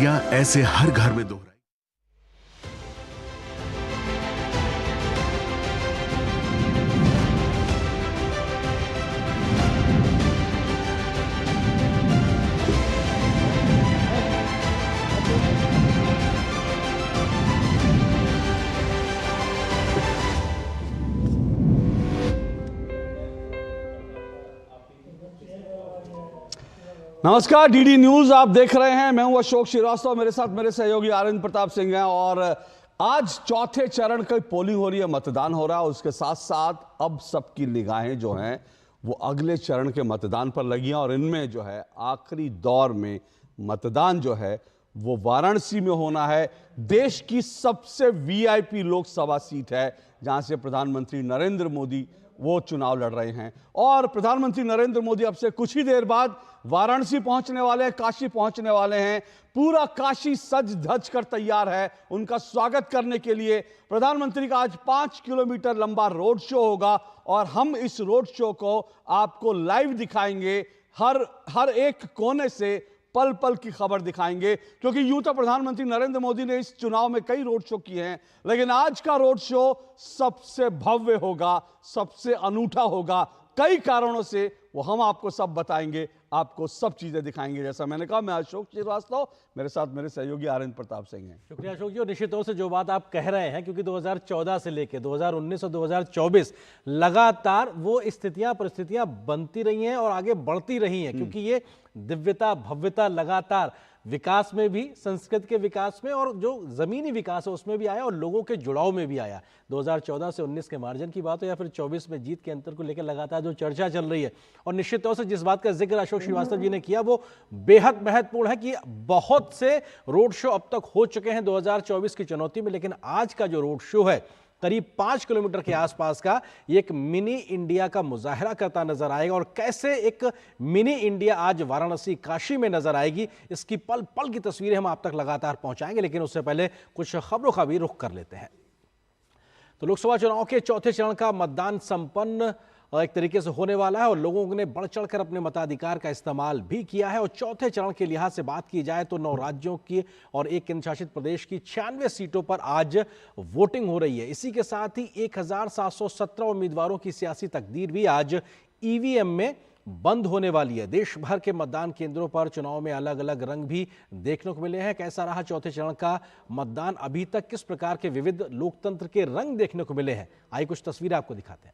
या ऐसे हर घर में दोहराई। नमस्कार, डीडी न्यूज आप देख रहे हैं। मैं हूं अशोक श्रीवास्तव, मेरे साथ मेरे सहयोगी आनंद प्रताप सिंह हैं। और आज चौथे चरण की पोलिंग हो रही है, मतदान हो रहा है। उसके साथ साथ अब सबकी निगाहें जो हैं वो अगले चरण के मतदान पर लगी हैं। और इनमें जो है आखिरी दौर में मतदान जो है वो वाराणसी में होना है। देश की सबसे वीआईपी लोकसभा सीट है, जहां से प्रधानमंत्री नरेंद्र मोदी वो चुनाव लड़ रहे हैं। और प्रधानमंत्री नरेंद्र मोदी अब से कुछ ही देर बाद वाराणसी पहुंचने वाले हैं, काशी पहुंचने वाले हैं। पूरा काशी सज धज कर तैयार है उनका स्वागत करने के लिए। प्रधानमंत्री का आज 5 किलोमीटर लंबा रोड शो होगा और हम इस रोड शो को आपको लाइव दिखाएंगे। हर एक कोने से पल पल की खबर दिखाएंगे, क्योंकि यूं तो प्रधानमंत्री नरेंद्र मोदी ने इस चुनाव में कई रोड शो किए हैं, लेकिन आज का रोड शो सबसे भव्य होगा, सबसे अनूठा होगा। कई कारणों से वो हम आपको सब बताएंगे, आपको सब चीजें दिखाएंगे। जैसा मैंने कहा, मैं अशोक श्रीवास्तव, मेरे साथ मेरे सहयोगी आनंद प्रताप सिंह हैं। शुक्रिया अशोक जी। और निश्चित तौर से जो बात आप कह रहे हैं, क्योंकि 2014 से लेकर 2019 और 2024 लगातार वो स्थितियां परिस्थितियां बनती रही हैं और आगे बढ़ती रही हैं, क्योंकि ये दिव्यता भव्यता लगातार विकास में भी, संस्कृति के विकास में और जो जमीनी विकास है उसमें भी आया और लोगों के जुड़ाव में भी आया। 2014 से 19 के मार्जिन की बात हो या फिर 24 में जीत के अंतर को लेकर लगातार जो चर्चा चल रही है, और निश्चित तौर से जिस बात का जिक्र अशोक श्रीवास्तव जी ने किया वो बेहद महत्वपूर्ण है कि बहुत से रोड शो अब तक हो चुके हैं 2024 की चुनौती में, लेकिन आज का जो रोड शो है करीब 5 किलोमीटर के आसपास का, ये एक मिनी इंडिया का मुजाहरा करता नजर आएगा। और कैसे एक मिनी इंडिया आज वाराणसी काशी में नजर आएगी, इसकी पल पल की तस्वीरें हम आप तक लगातार पहुंचाएंगे। लेकिन उससे पहले कुछ खबरों का भी रुख कर लेते हैं। तो लोकसभा चुनाव के चौथे चरण का मतदान संपन्न एक तरीके से होने वाला है और लोगों ने बढ़ चढ़कर अपने मताधिकार का इस्तेमाल भी किया है। और चौथे चरण के लिहाज से बात की जाए तो 9 राज्यों की और एक केंद्र शासित प्रदेश की 96 सीटों पर आज वोटिंग हो रही है। इसी के साथ ही 1717 उम्मीदवारों की सियासी तकदीर भी आज ईवीएम में बंद होने वाली है। देश भर के मतदान केंद्रों पर चुनाव में अलग अलग रंग भी देखने को मिले हैं। कैसा रहा चौथे चरण का मतदान, अभी तक किस प्रकार के विविध लोकतंत्र के रंग देखने को मिले हैं, आइए कुछ तस्वीरें आपको दिखाते हैं।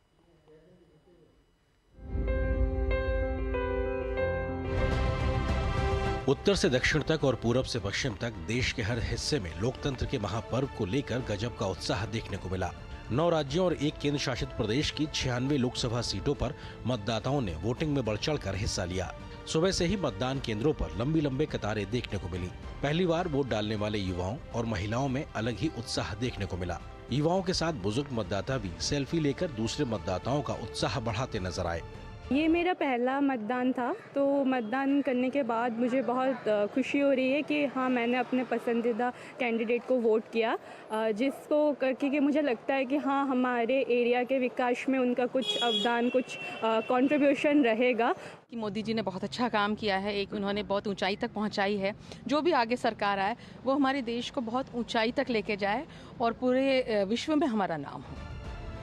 उत्तर से दक्षिण तक और पूरब से पश्चिम तक देश के हर हिस्से में लोकतंत्र के महापर्व को लेकर गजब का उत्साह देखने को मिला। 9 राज्यों और एक केंद्र शासित प्रदेश की 96 लोकसभा सीटों पर मतदाताओं ने वोटिंग में बढ़ चढ़कर हिस्सा लिया। सुबह से ही मतदान केंद्रों पर लंबी लंबी कतारें देखने को मिली। पहली बार वोट डालने वाले युवाओं और महिलाओं में अलग ही उत्साह देखने को मिला। युवाओं के साथ बुजुर्ग मतदाता भी सेल्फी लेकर दूसरे मतदाताओं का उत्साह बढ़ाते नजर आए। ये मेरा पहला मतदान था, तो मतदान करने के बाद मुझे बहुत खुशी हो रही है कि हाँ, मैंने अपने पसंदीदा कैंडिडेट को वोट किया, जिसको करके कि मुझे लगता है कि हाँ, हमारे एरिया के विकास में उनका कुछ अवदान, कुछ कंट्रीब्यूशन रहेगा। कि मोदी जी ने बहुत अच्छा काम किया है, एक उन्होंने बहुत ऊंचाई तक पहुंचाई है। जो भी आगे सरकार आए वो हमारे देश को बहुत ऊंचाई तक लेके जाए और पूरे विश्व में हमारा नाम हो।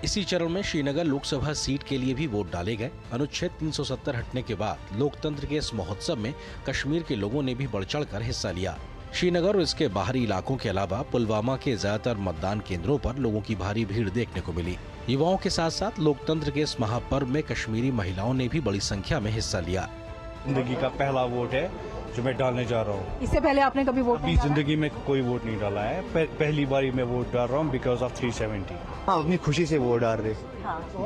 इसी चरण में श्रीनगर लोकसभा सीट के लिए भी वोट डाले गए। अनुच्छेद 370 हटने के बाद लोकतंत्र के इस महोत्सव में कश्मीर के लोगों ने भी बढ़ चढ़कर हिस्सा लिया। श्रीनगर और इसके बाहरी इलाकों के अलावा पुलवामा के ज्यादातर मतदान केंद्रों पर लोगों की भारी भीड़ देखने को मिली। युवाओं के साथ साथ लोकतंत्र के इस महापर्व में कश्मीरी महिलाओं ने भी बड़ी संख्या में हिस्सा लिया। जिंदगी का पहला वोट है जो मैं डालने जा रहा हूँ। इससे पहले आपने कभी वोट अभी जिंदगी में कोई वोट नहीं डाला है, पहली बारी मैं वोट डाल रहा हूँ बिकॉज ऑफ 370। हाँ, अपनी खुशी से वोट डाल रहे,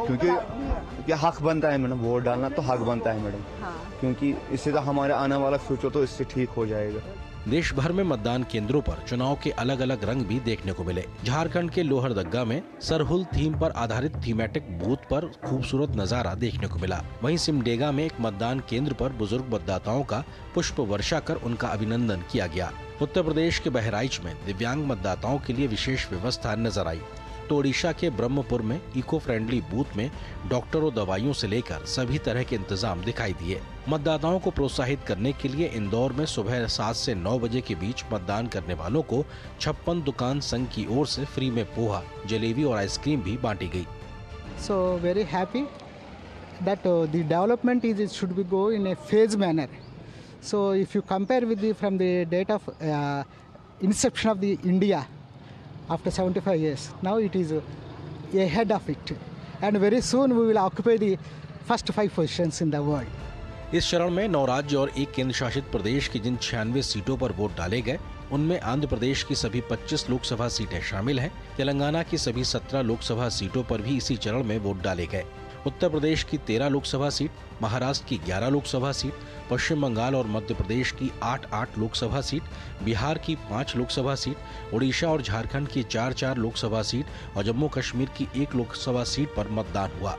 क्योंकि हक बनता है मैडम, वोट डालना तो हक बनता है मैडम, क्योंकि इससे तो हमारा आने वाला फ्यूचर तो इससे ठीक हो जाएगा। देश भर में मतदान केंद्रों पर चुनाव के अलग अलग रंग भी देखने को मिले। झारखंड के लोहरदग्गा में सरहुल थीम पर आधारित थीमेटिक बूथ पर खूबसूरत नजारा देखने को मिला। वहीं सिमडेगा में एक मतदान केंद्र पर बुजुर्ग मतदाताओं का पुष्प वर्षा कर उनका अभिनंदन किया गया। उत्तर प्रदेश के बहराइच में दिव्यांग मतदाताओं के लिए विशेष व्यवस्था नजर आई। तो ओडिशा के ब्रह्मपुर में इको फ्रेंडली बूथ में डॉक्टरों, दवाइयों से लेकर सभी तरह के इंतजाम दिखाई दिए। मतदाताओं को प्रोत्साहित करने के लिए इंदौर में सुबह 7 से 9 बजे के बीच मतदान करने वालों को 56 दुकान संघ की ओर से फ्री में पोहा, जलेबी और आइसक्रीम भी बांटी गई। So very happy that the development it should be go in a phase manner. So if you compare with from the date of inception of the India after 75 years, now it is ahead of it, and very soon we will occupy the first 5 positions in the world. इस चरण में 9 राज्य और 1 केंद्र शासित प्रदेश की जिन 96 सीटों पर वोट डाले गए, उनमें आंध्र प्रदेश की सभी 25 लोकसभा सीटें शामिल हैं। तेलंगाना की सभी 17 लोकसभा सीटों पर भी इसी चरण में वोट डाले गए। उत्तर प्रदेश की 13 लोकसभा सीट, महाराष्ट्र की 11 लोकसभा सीट, पश्चिम बंगाल और मध्य प्रदेश की 8 लोकसभा सीट, बिहार की 5 लोकसभा सीट, उड़ीसा और झारखंड की 4 लोकसभा सीट और जम्मू कश्मीर की 1 लोकसभा सीट पर मतदान हुआ।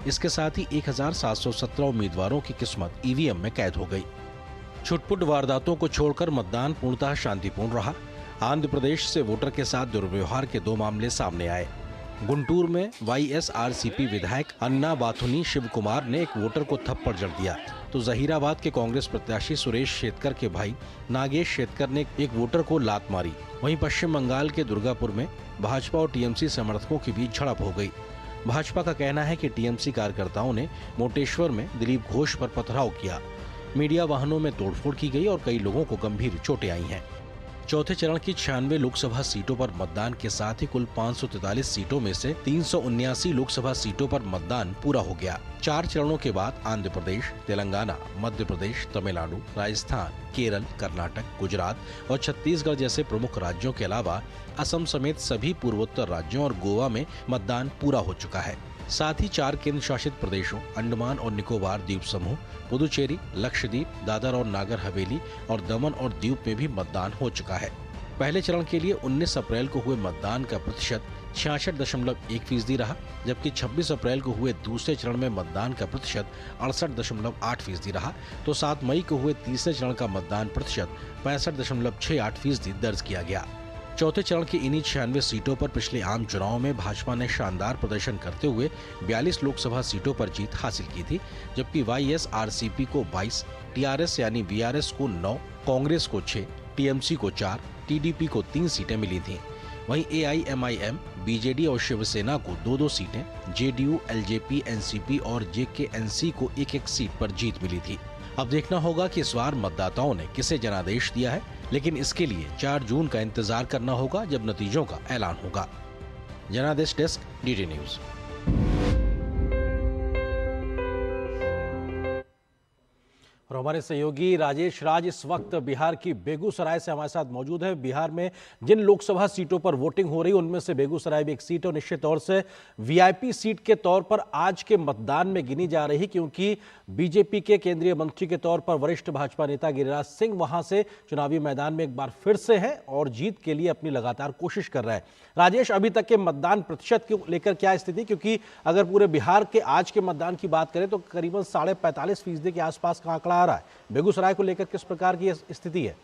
इसके साथ ही 1717 उम्मीदवारों की किस्मत ईवीएम में कैद हो गई। छुटपुट वारदातों को छोड़कर मतदान पूर्णतः शांतिपूर्ण रहा। आंध्र प्रदेश से वोटर के साथ दुर्व्यवहार के 2 मामले सामने आए। गुंटूर में वाईएसआरसीपी विधायक अन्ना बाथुनी शिव कुमार ने एक वोटर को थप्पड़ जड़ दिया, तो जहीराबाद के कांग्रेस प्रत्याशी सुरेश शेतकर के भाई नागेश शेतकर ने एक वोटर को लात मारी। वहीं पश्चिम बंगाल के दुर्गापुर में भाजपा और टीएमसी समर्थकों के बीच झड़प हो गई। भाजपा का कहना है कि टीएमसी कार्यकर्ताओं ने मोटेश्वर में दिलीप घोष पर पथराव किया। मीडिया वाहनों में तोड़फोड़ की गई और कई लोगों को गंभीर चोटें आई हैं। चौथे चरण की 96 लोकसभा सीटों पर मतदान के साथ ही कुल 543 सीटों में से 379 लोकसभा सीटों पर मतदान पूरा हो गया। 4 चरणों के बाद आंध्र प्रदेश, तेलंगाना, मध्य प्रदेश, तमिलनाडु, राजस्थान, केरल, कर्नाटक, गुजरात और छत्तीसगढ़ जैसे प्रमुख राज्यों के अलावा असम समेत सभी पूर्वोत्तर राज्यों और गोवा में मतदान पूरा हो चुका है। साथ ही 4 केंद्र शासित प्रदेशों अंडमान और निकोबार द्वीप समूह, पुदुचेरी, लक्षद्वीप, दादर और नागर हवेली और दमन और दीव में भी मतदान हो चुका है। पहले चरण के लिए 19 अप्रैल को हुए मतदान का प्रतिशत 66.1% रहा, जबकि 26 अप्रैल को हुए दूसरे चरण में मतदान का प्रतिशत 68.8% रहा, तो 7 मई को हुए तीसरे चरण का मतदान प्रतिशत 65.68% दर्ज किया गया। चौथे चरण की इन्हीं 96 सीटों पर पिछले आम चुनाव में भाजपा ने शानदार प्रदर्शन करते हुए 42 लोकसभा सीटों पर जीत हासिल की थी, जबकि वाईएसआरसीपी को 22, टीआरएस यानी वीआरएस को 9, कांग्रेस को 6, टीएमसी को 4, टीडीपी को 3 सीटें मिली थीं। वहीं एआईएमआईएम, बीजेडी और शिवसेना को 2-2 सीटें, जेडीयू, एलजेपी, एनसीपी और जेकेएनसी को 1-1 सीट पर जीत मिली थी। अब देखना होगा कि इस बार मतदाताओं ने किसे जनादेश दिया है, लेकिन इसके लिए 4 जून का इंतजार करना होगा जब नतीजों का ऐलान होगा। जनादेश डेस्क, डीडी न्यूज। और हमारे सहयोगी राजेश राज इस वक्त बिहार की बेगूसराय से हमारे साथ मौजूद है। बिहार में जिन लोकसभा सीटों पर वोटिंग हो रही है उनमें से बेगूसराय भी एक सीट है और निश्चित तौर से वीआईपी सीट के तौर पर आज के मतदान में गिनी जा रही, क्योंकि बीजेपी के केंद्रीय मंत्री के तौर पर वरिष्ठ भाजपा नेता गिरिराज सिंह वहां से चुनावी मैदान में एक बार फिर से हैं और जीत के लिए अपनी लगातार कोशिश कर रहे हैं। राजेश, अभी तक के मतदान प्रतिशत को लेकर क्या स्थिति, क्योंकि अगर पूरे बिहार के आज के मतदान की बात करें तो करीबन 45.5% के आसपास का आंकड़ा आ रहा है। बेगूसराय को लेकर किस प्रकार की स्थिति है?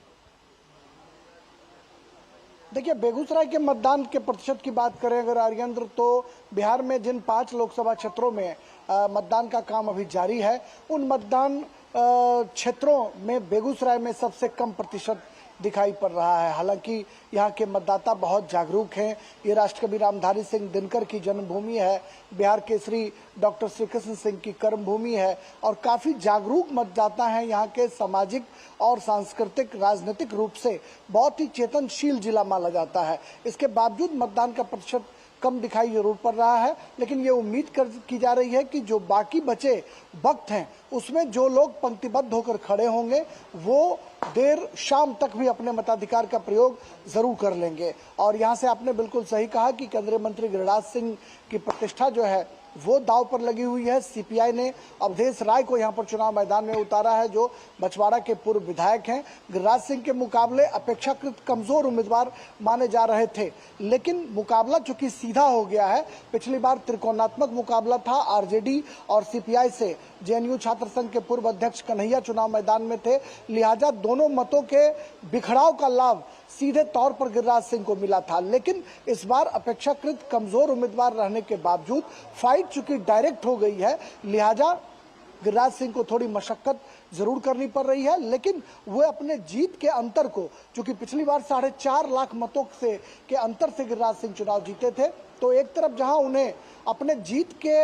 देखिए, बेगूसराय के मतदान के प्रतिशत की बात करें अगर आर्येंद्र, तो बिहार में जिन 5 लोकसभा क्षेत्रों में मतदान का काम अभी जारी है, उन मतदान क्षेत्रों में बेगूसराय में सबसे कम प्रतिशत दिखाई पड़ रहा है। हालांकि यहाँ के मतदाता बहुत जागरूक हैं। ये राष्ट्रकवि रामधारी सिंह दिनकर की जन्मभूमि है, बिहार केसरी डॉक्टर श्री कृष्ण सिंह की कर्मभूमि है और काफी जागरूक मतदाता हैं। यहाँ के सामाजिक और सांस्कृतिक राजनीतिक रूप से बहुत ही चेतनशील जिला माना जाता है। इसके बावजूद मतदान का प्रतिशत कम दिखाई जरूर पड़ रहा है, लेकिन ये उम्मीद की जा रही है कि जो बाकी बचे वक्त हैं उसमें जो लोग पंक्तिबद्ध होकर खड़े होंगे वो देर शाम तक भी अपने मताधिकार का प्रयोग जरूर कर लेंगे। और यहाँ से आपने बिल्कुल सही कहा कि केंद्रीय मंत्री गिरिराज सिंह की प्रतिष्ठा जो है वो दांव पर लगी हुई है। सीपीआई ने अवधेश राय को यहाँ पर चुनाव मैदान में उतारा है, जो बछवाड़ा के पूर्व विधायक हैं। गिरिराज सिंह के मुकाबले अपेक्षाकृत कमजोर उम्मीदवार माने जा रहे थे, लेकिन मुकाबला चूंकि सीधा हो गया है। पिछली बार त्रिकोणात्मक मुकाबला था आरजेडी और सीपीआई से। जेएनयू छात्र संघ के पूर्व अध्यक्ष कन्हैया चुनाव मैदान में थे, लिहाजा दोनों मतों के बिखराव का लाभ सीधे तौर पर गिरिराज सिंह को मिला था, लेकिन इस बार अपेक्षाकृत कमजोर उम्मीदवार रहने के बावजूद फाइट चूंकि डायरेक्ट हो गई है, लिहाजा गिरिराज सिंह को थोड़ी मशक्कत जरूर करनी पड़ रही है, लेकिन वे अपने जीत के अंतर को, चूंकि पिछली बार 4.5 लाख मतों से के अंतर से गिरिराज सिंह चुनाव जीते थे, तो एक तरफ जहां उन्हें अपने जीत के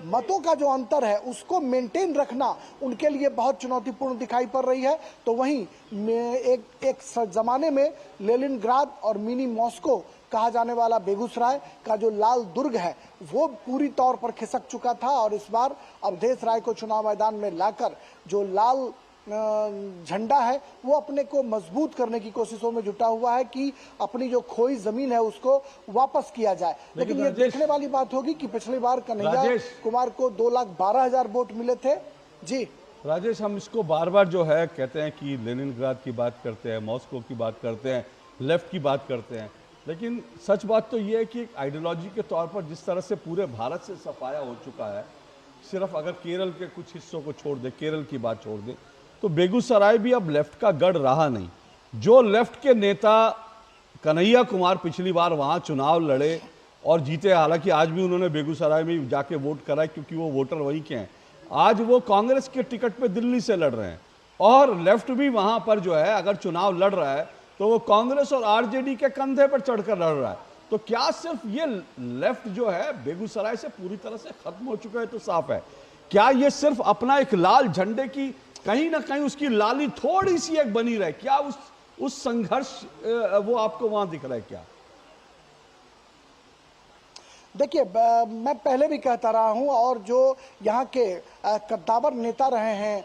मतों का जो अंतर है उसको मेंटेन रखना उनके लिए बहुत चुनौतीपूर्ण दिखाई पड़ रही है, तो वहीं एक जमाने में लेनिनग्राद और मिनी मॉस्को कहा जाने वाला बेगूसराय का जो लाल दुर्ग है वो पूरी तौर पर खिसक चुका था, और इस बार अवधेश राय को चुनाव मैदान में लाकर जो लाल झंडा है वो अपने को मजबूत करने की कोशिशों में जुटा हुआ है कि अपनी जो खोई जमीन है उसको वापस किया जाए। लेकिन ये देखने वाली बात होगी कि पिछली बार कन्हैया कुमार को 2,12,000 वोट मिले थे। जी राजेश, हम इसको बार बार जो है कहते हैं कि लेनिनग्राद की बात करते हैं, मॉस्को की बात करते हैं, लेफ्ट की बात करते हैं, लेकिन सच बात तो ये है कि एक आइडियोलॉजी के तौर पर जिस तरह से पूरे भारत से सफाया हो चुका है, सिर्फ अगर केरल के कुछ हिस्सों को छोड़ दे, केरल की बात छोड़ दे, तो बेगूसराय भी अब लेफ्ट का गढ़ रहा नहीं। जो लेफ्ट के नेता कन्हैया कुमार पिछली बार वहां चुनाव लड़े और जीते, हालांकि आज भी उन्होंने बेगूसराय में जाके वोट करा क्योंकि वो वोटर वहीं के हैं, आज वो कांग्रेस के टिकट पे दिल्ली से लड़ रहे हैं, और लेफ्ट भी वहां पर जो है अगर चुनाव लड़ रहा है तो वो कांग्रेस और आरजेडी के कंधे पर चढ़कर लड़ रहा है। तो क्या सिर्फ ये लेफ्ट जो है बेगूसराय से पूरी तरह से खत्म हो चुका है? तो साफ है, क्या ये सिर्फ अपना एक लाल झंडे की कहीं ना कहीं उसकी लाली थोड़ी सी एक बनी रहे? क्या उस संघर्ष वो आपको वहां दिख रहा है क्या? देखिए, मैं पहले भी कहता रहा हूं, और जो यहाँ के कद्दावर नेता रहे हैं,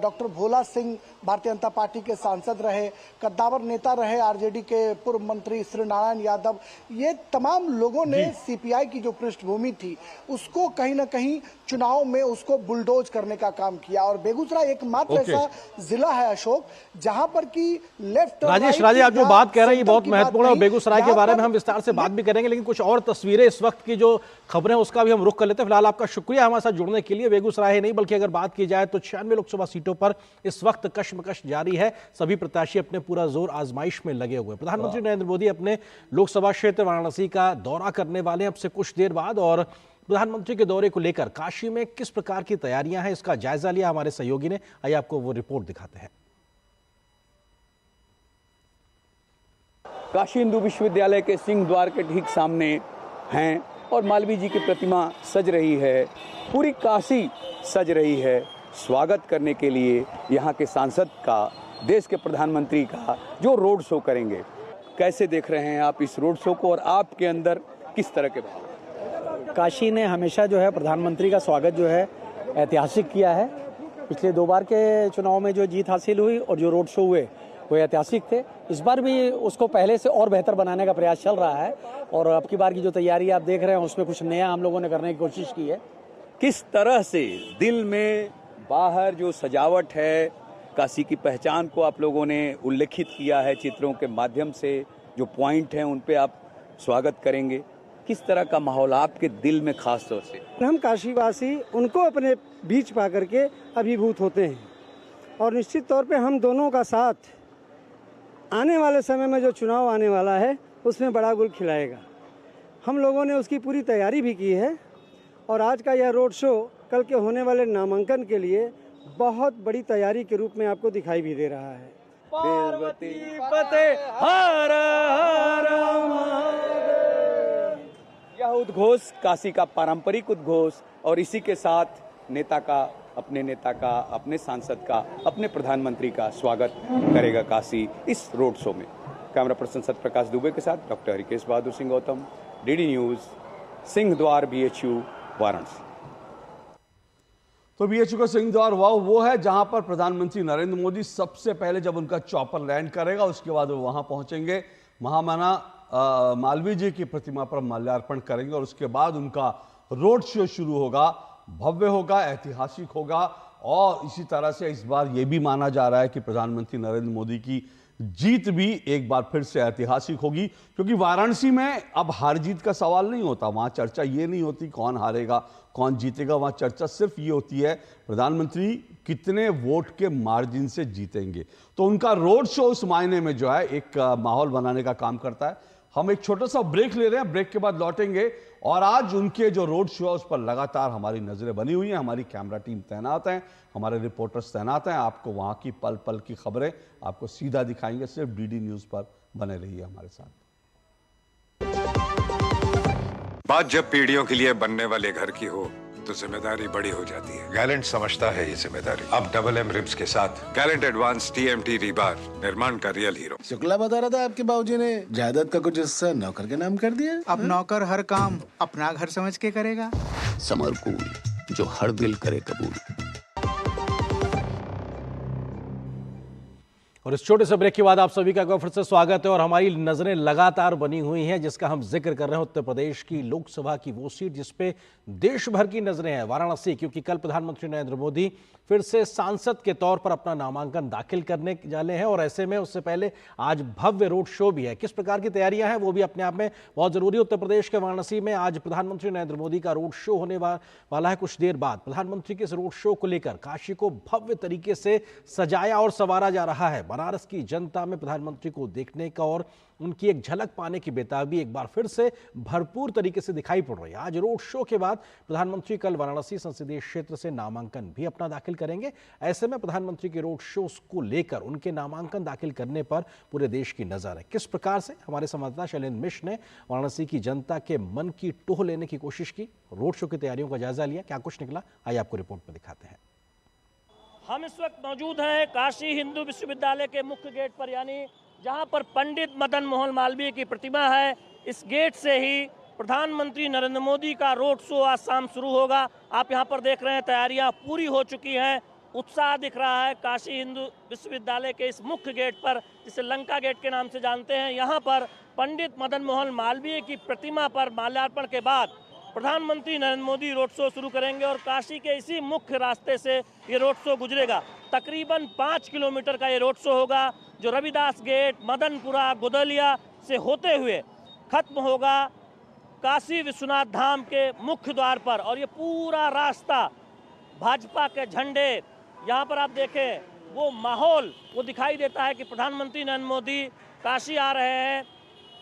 डॉक्टर भोला सिंह भारतीय जनता पार्टी के सांसद रहे, कद्दावर नेता रहे आरजेडी के पूर्व मंत्री श्री नारायण यादव, ये तमाम लोगों ने सीपीआई की जो पृष्ठभूमि थी उसको कहीं ना कहीं चुनाव में उसको बुलडोज करने का काम किया, और बेगूसराय एकमात्र ऐसा जिला है अशोक जहां पर की लेफ्ट। राजेश आप जो बात कह रहे हैं ये बहुत महत्वपूर्ण है, बेगूसराय के बारे में हम विस्तार से बात भी करेंगे, लेकिन कुछ और तस्वीरें इस वक्त की जो खबरें उसका भी हम रुख कर लेते हैं। फिलहाल आपका शुक्रिया हमारे साथ जुड़ने के लिए। बेगूसराय नहीं बल्कि अगर बात की जाए तो 96 लोकसभा सीटों पर इस वक्त कशमकश जारी है, सभी प्रत्याशी अपने पूरा जोर आजमाइश में लगे हुए। प्रधानमंत्री नरेंद्र मोदी अपने लोकसभा क्षेत्र वाराणसी का दौरा करने वाले हैं अब से कुछ देर बाद, और प्रधानमंत्री के दौरे को लेकर काशी में किस प्रकार की तैयारियां हैं इसका जायजा लिया हमारे सहयोगी ने। आइए आपको वो रिपोर्ट दिखाते हैं। काशी हिंदू विश्वविद्यालय के सिंह द्वार के ठीक सामने हैं और मालवीय जी की प्रतिमा सज रही है, पूरी काशी सज रही है स्वागत करने के लिए यहाँ के सांसद का, देश के प्रधानमंत्री का जो रोड शो करेंगे। कैसे देख रहे हैं आप इस रोड शो को, और आपके अंदर किस तरह के भाव? काशी ने हमेशा जो है प्रधानमंत्री का स्वागत जो है ऐतिहासिक किया है। पिछले 2 बार के चुनाव में जो जीत हासिल हुई और जो रोड शो हुए वो ऐतिहासिक थे। इस बार भी उसको पहले से और बेहतर बनाने का प्रयास चल रहा है, और अब की बार की जो तैयारी आप देख रहे हैं उसमें कुछ नया हम लोगों ने करने की कोशिश की है। किस तरह से दिल में बाहर जो सजावट है, काशी की पहचान को आप लोगों ने उल्लेखित किया है चित्रों के माध्यम से, जो पॉइंट हैं उन पे आप स्वागत करेंगे, किस तरह का माहौल आपके दिल में खास तौर से? हम काशीवासी उनको अपने बीच पा करके अभिभूत होते हैं, और निश्चित तौर पे हम दोनों का साथ आने वाले समय में जो चुनाव आने वाला है उसमें बड़ा गुल खिलाएगा। हम लोगों ने उसकी पूरी तैयारी भी की है, और आज का यह रोड शो कल के होने वाले नामांकन के लिए बहुत बड़ी तैयारी के रूप में आपको दिखाई भी दे रहा है। पार्वती पते हर हर यह उद्घोष काशी का पारंपरिक उद्घोष, और इसी के साथ नेता का, अपने नेता का, अपने सांसद का, अपने प्रधानमंत्री का स्वागत करेगा काशी इस रोड शो में। कैमरा पर्सन सत्य प्रकाश दुबे के साथ doctor Harikesh Bahadur Singh Gautam, DD news, Singh द्वार बीएचयू, वाराणसी। तो बीएचयू का सिंह द्वार वो है जहां पर प्रधानमंत्री नरेंद्र मोदी सबसे पहले जब उनका चॉपर लैंड करेगा उसके बाद वो वहां पहुंचेंगे, महामना मालवीय जी की प्रतिमा पर माल्यार्पण करेंगे, और उसके बाद उनका रोड शो शुरू होगा। भव्य होगा, ऐतिहासिक होगा, और इसी तरह से इस बार ये भी माना जा रहा है कि प्रधानमंत्री नरेंद्र मोदी की जीत भी एक बार फिर से ऐतिहासिक होगी, क्योंकि वाराणसी में अब हार जीत का सवाल नहीं होता। वहां चर्चा ये नहीं होती कौन हारेगा कौन जीतेगा, वहां चर्चा सिर्फ ये होती है प्रधानमंत्री कितने वोट के मार्जिन से जीतेंगे। तो उनका रोड शो उस मायने में जो है एक माहौल बनाने का काम करता है। हम एक छोटा सा ब्रेक ले रहे हैं, ब्रेक के बाद लौटेंगे और आज उनके जो रोड शो है उस पर लगातार हमारी नजरें बनी हुई हैं, हमारी कैमरा टीम तैनात है, हमारे रिपोर्टर्स तैनात हैं। आपको वहां की पल पल की खबरें आपको सीधा दिखाएंगे, सिर्फ डीडी न्यूज पर बने रहिए हमारे साथ। बात जब पीढ़ियों के लिए बनने वाले घर की हो तो जिम्मेदारी बड़ी हो जाती है। गैलेंट समझता है ये जिम्मेदारी। अब डबल एम रिब्स के साथ गैलेंट एडवांस TMT रीबार, निर्माण का रियल हीरो। शुक्ला बता रहा था आपके बाबूजी ने जायदाद का कुछ हिस्सा नौकर के नाम कर दिया। अब नौकर हर काम अपना घर समझ के करेगा। समर कूल, जो हर दिल करे कबूल। और इस छोटे से ब्रेक के बाद आप सभी का फिर से स्वागत है और हमारी नजरें लगातार बनी हुई हैं, जिसका हम जिक्र कर रहे हैं उत्तर प्रदेश की लोकसभा की वो सीट जिस पे देश भर की नजरें हैं, वाराणसी। क्योंकि कल प्रधानमंत्री नरेंद्र मोदी फिर से सांसद के तौर पर अपना नामांकन दाखिल करने जाने हैं और ऐसे में उससे पहले आज भव्य रोड शो भी है। किस प्रकार की तैयारियां हैं वो भी अपने आप में बहुत जरूरी है। उत्तर प्रदेश के वाराणसी में आज प्रधानमंत्री नरेंद्र मोदी का रोड शो होने वाला है। कुछ देर बाद प्रधानमंत्री के इस रोड शो को लेकर काशी को भव्य तरीके से सजाया और संवारा जा रहा है। बनारस की जनता में प्रधानमंत्री को देखने का और उनकी एक झलक पाने की बेताबी एक बार फिर से भरपूर तरीके से दिखाई पड़ रही है। आज रोड शो के बाद प्रधानमंत्री कल वाराणसी संसदीय क्षेत्र से नामांकन भी अपना दाखिल करेंगे। ऐसे में प्रधानमंत्री के रोड शो को लेकर उनके नामांकन दाखिल करने पर पूरे देश की नजर है। किस प्रकार से हमारे संवाददाता शैलेंद्र मिश्र ने वाराणसी की जनता के मन की टोह लेने की कोशिश की, रोड शो की तैयारियों का जायजा लिया, क्या कुछ निकला, आइए आपको रिपोर्ट में दिखाते हैं। हम इस वक्त मौजूद हैं काशी हिंदू विश्वविद्यालय के मुख्य गेट पर, यानी जहां पर पंडित मदन मोहन मालवीय की प्रतिमा है। इस गेट से ही प्रधानमंत्री नरेंद्र मोदी का रोड शो आज शाम शुरू होगा। आप यहां पर देख रहे हैं तैयारियां पूरी हो चुकी हैं, उत्साह दिख रहा है काशी हिंदू विश्वविद्यालय के इस मुख्य गेट पर, जिसे लंका गेट के नाम से जानते हैं। यहाँ पर पंडित मदन मोहन मालवीय की प्रतिमा पर माल्यार्पण के बाद प्रधानमंत्री नरेंद्र मोदी रोड शो शुरू करेंगे और काशी के इसी मुख्य रास्ते से ये रोड शो गुजरेगा। तकरीबन 5 किलोमीटर का ये रोड शो होगा, जो रविदास गेट, मदनपुरा, गोदलिया से होते हुए खत्म होगा काशी विश्वनाथ धाम के मुख्य द्वार पर। और ये पूरा रास्ता भाजपा के झंडे, यहाँ पर आप देखें वो माहौल वो दिखाई देता है कि प्रधानमंत्री नरेंद्र मोदी काशी आ रहे हैं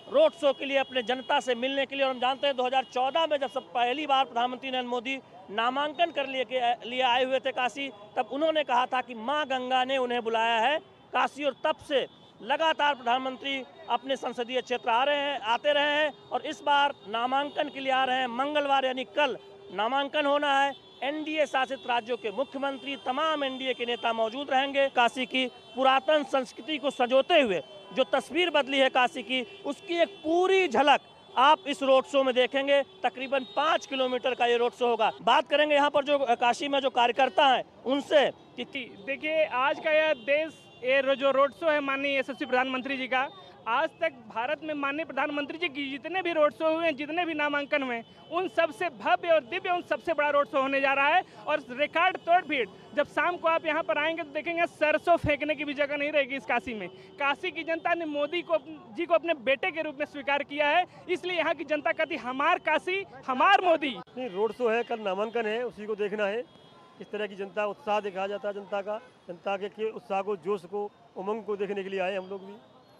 रोड शो के लिए, अपने जनता से मिलने के लिए। और हम जानते हैं 2014 में जब सब पहली बार प्रधानमंत्री नरेंद्र मोदी नामांकन कर लिए आए हुए थे काशी, तब उन्होंने कहा था कि मां गंगा ने उन्हें बुलाया है काशी। और तब से लगातार प्रधानमंत्री अपने संसदीय क्षेत्र आते रहे हैं और इस बार नामांकन के लिए आ रहे हैं। मंगलवार यानी कल नामांकन होना है। एनडीए शासित राज्यों के मुख्यमंत्री, तमाम एनडीए के नेता मौजूद रहेंगे। काशी की पुरातन संस्कृति को संजोते हुए जो तस्वीर बदली है काशी की, उसकी एक पूरी झलक आप इस रोड शो में देखेंगे। तकरीबन 5 किलोमीटर का ये रोड शो होगा। बात करेंगे यहाँ पर जो काशी में जो कार्यकर्ता हैं उनसे। देखिए, आज का यह ये जो रोड शो है माननीय यशस्वी प्रधानमंत्री जी का, आज तक भारत में माननीय प्रधानमंत्री जी की जितने भी रोड शो हुए हैं, जितने भी नामांकन हुए, उन सबसे भव्य और दिव्य, उन सबसे बड़ा रोड शो होने जा रहा है। और रिकॉर्ड तोड़ भीड़, जब शाम को आप यहाँ पर आएंगे तो देखेंगे सरसों फेंकने की भी जगह नहीं रहेगी इस काशी में। काशी की जनता ने मोदी जी को अपने बेटे के रूप में स्वीकार किया है, इसलिए यहाँ की जनता कहती हमार काशी हमार मोदी। नहीं, रोड शो है, कल नामांकन है, उसी को देखना है। इस तरह की जनता उत्साह दिखाया जाता है, जनता के उत्साह को, जोश को, उमंग को देखने के लिए आए हम लोग भी।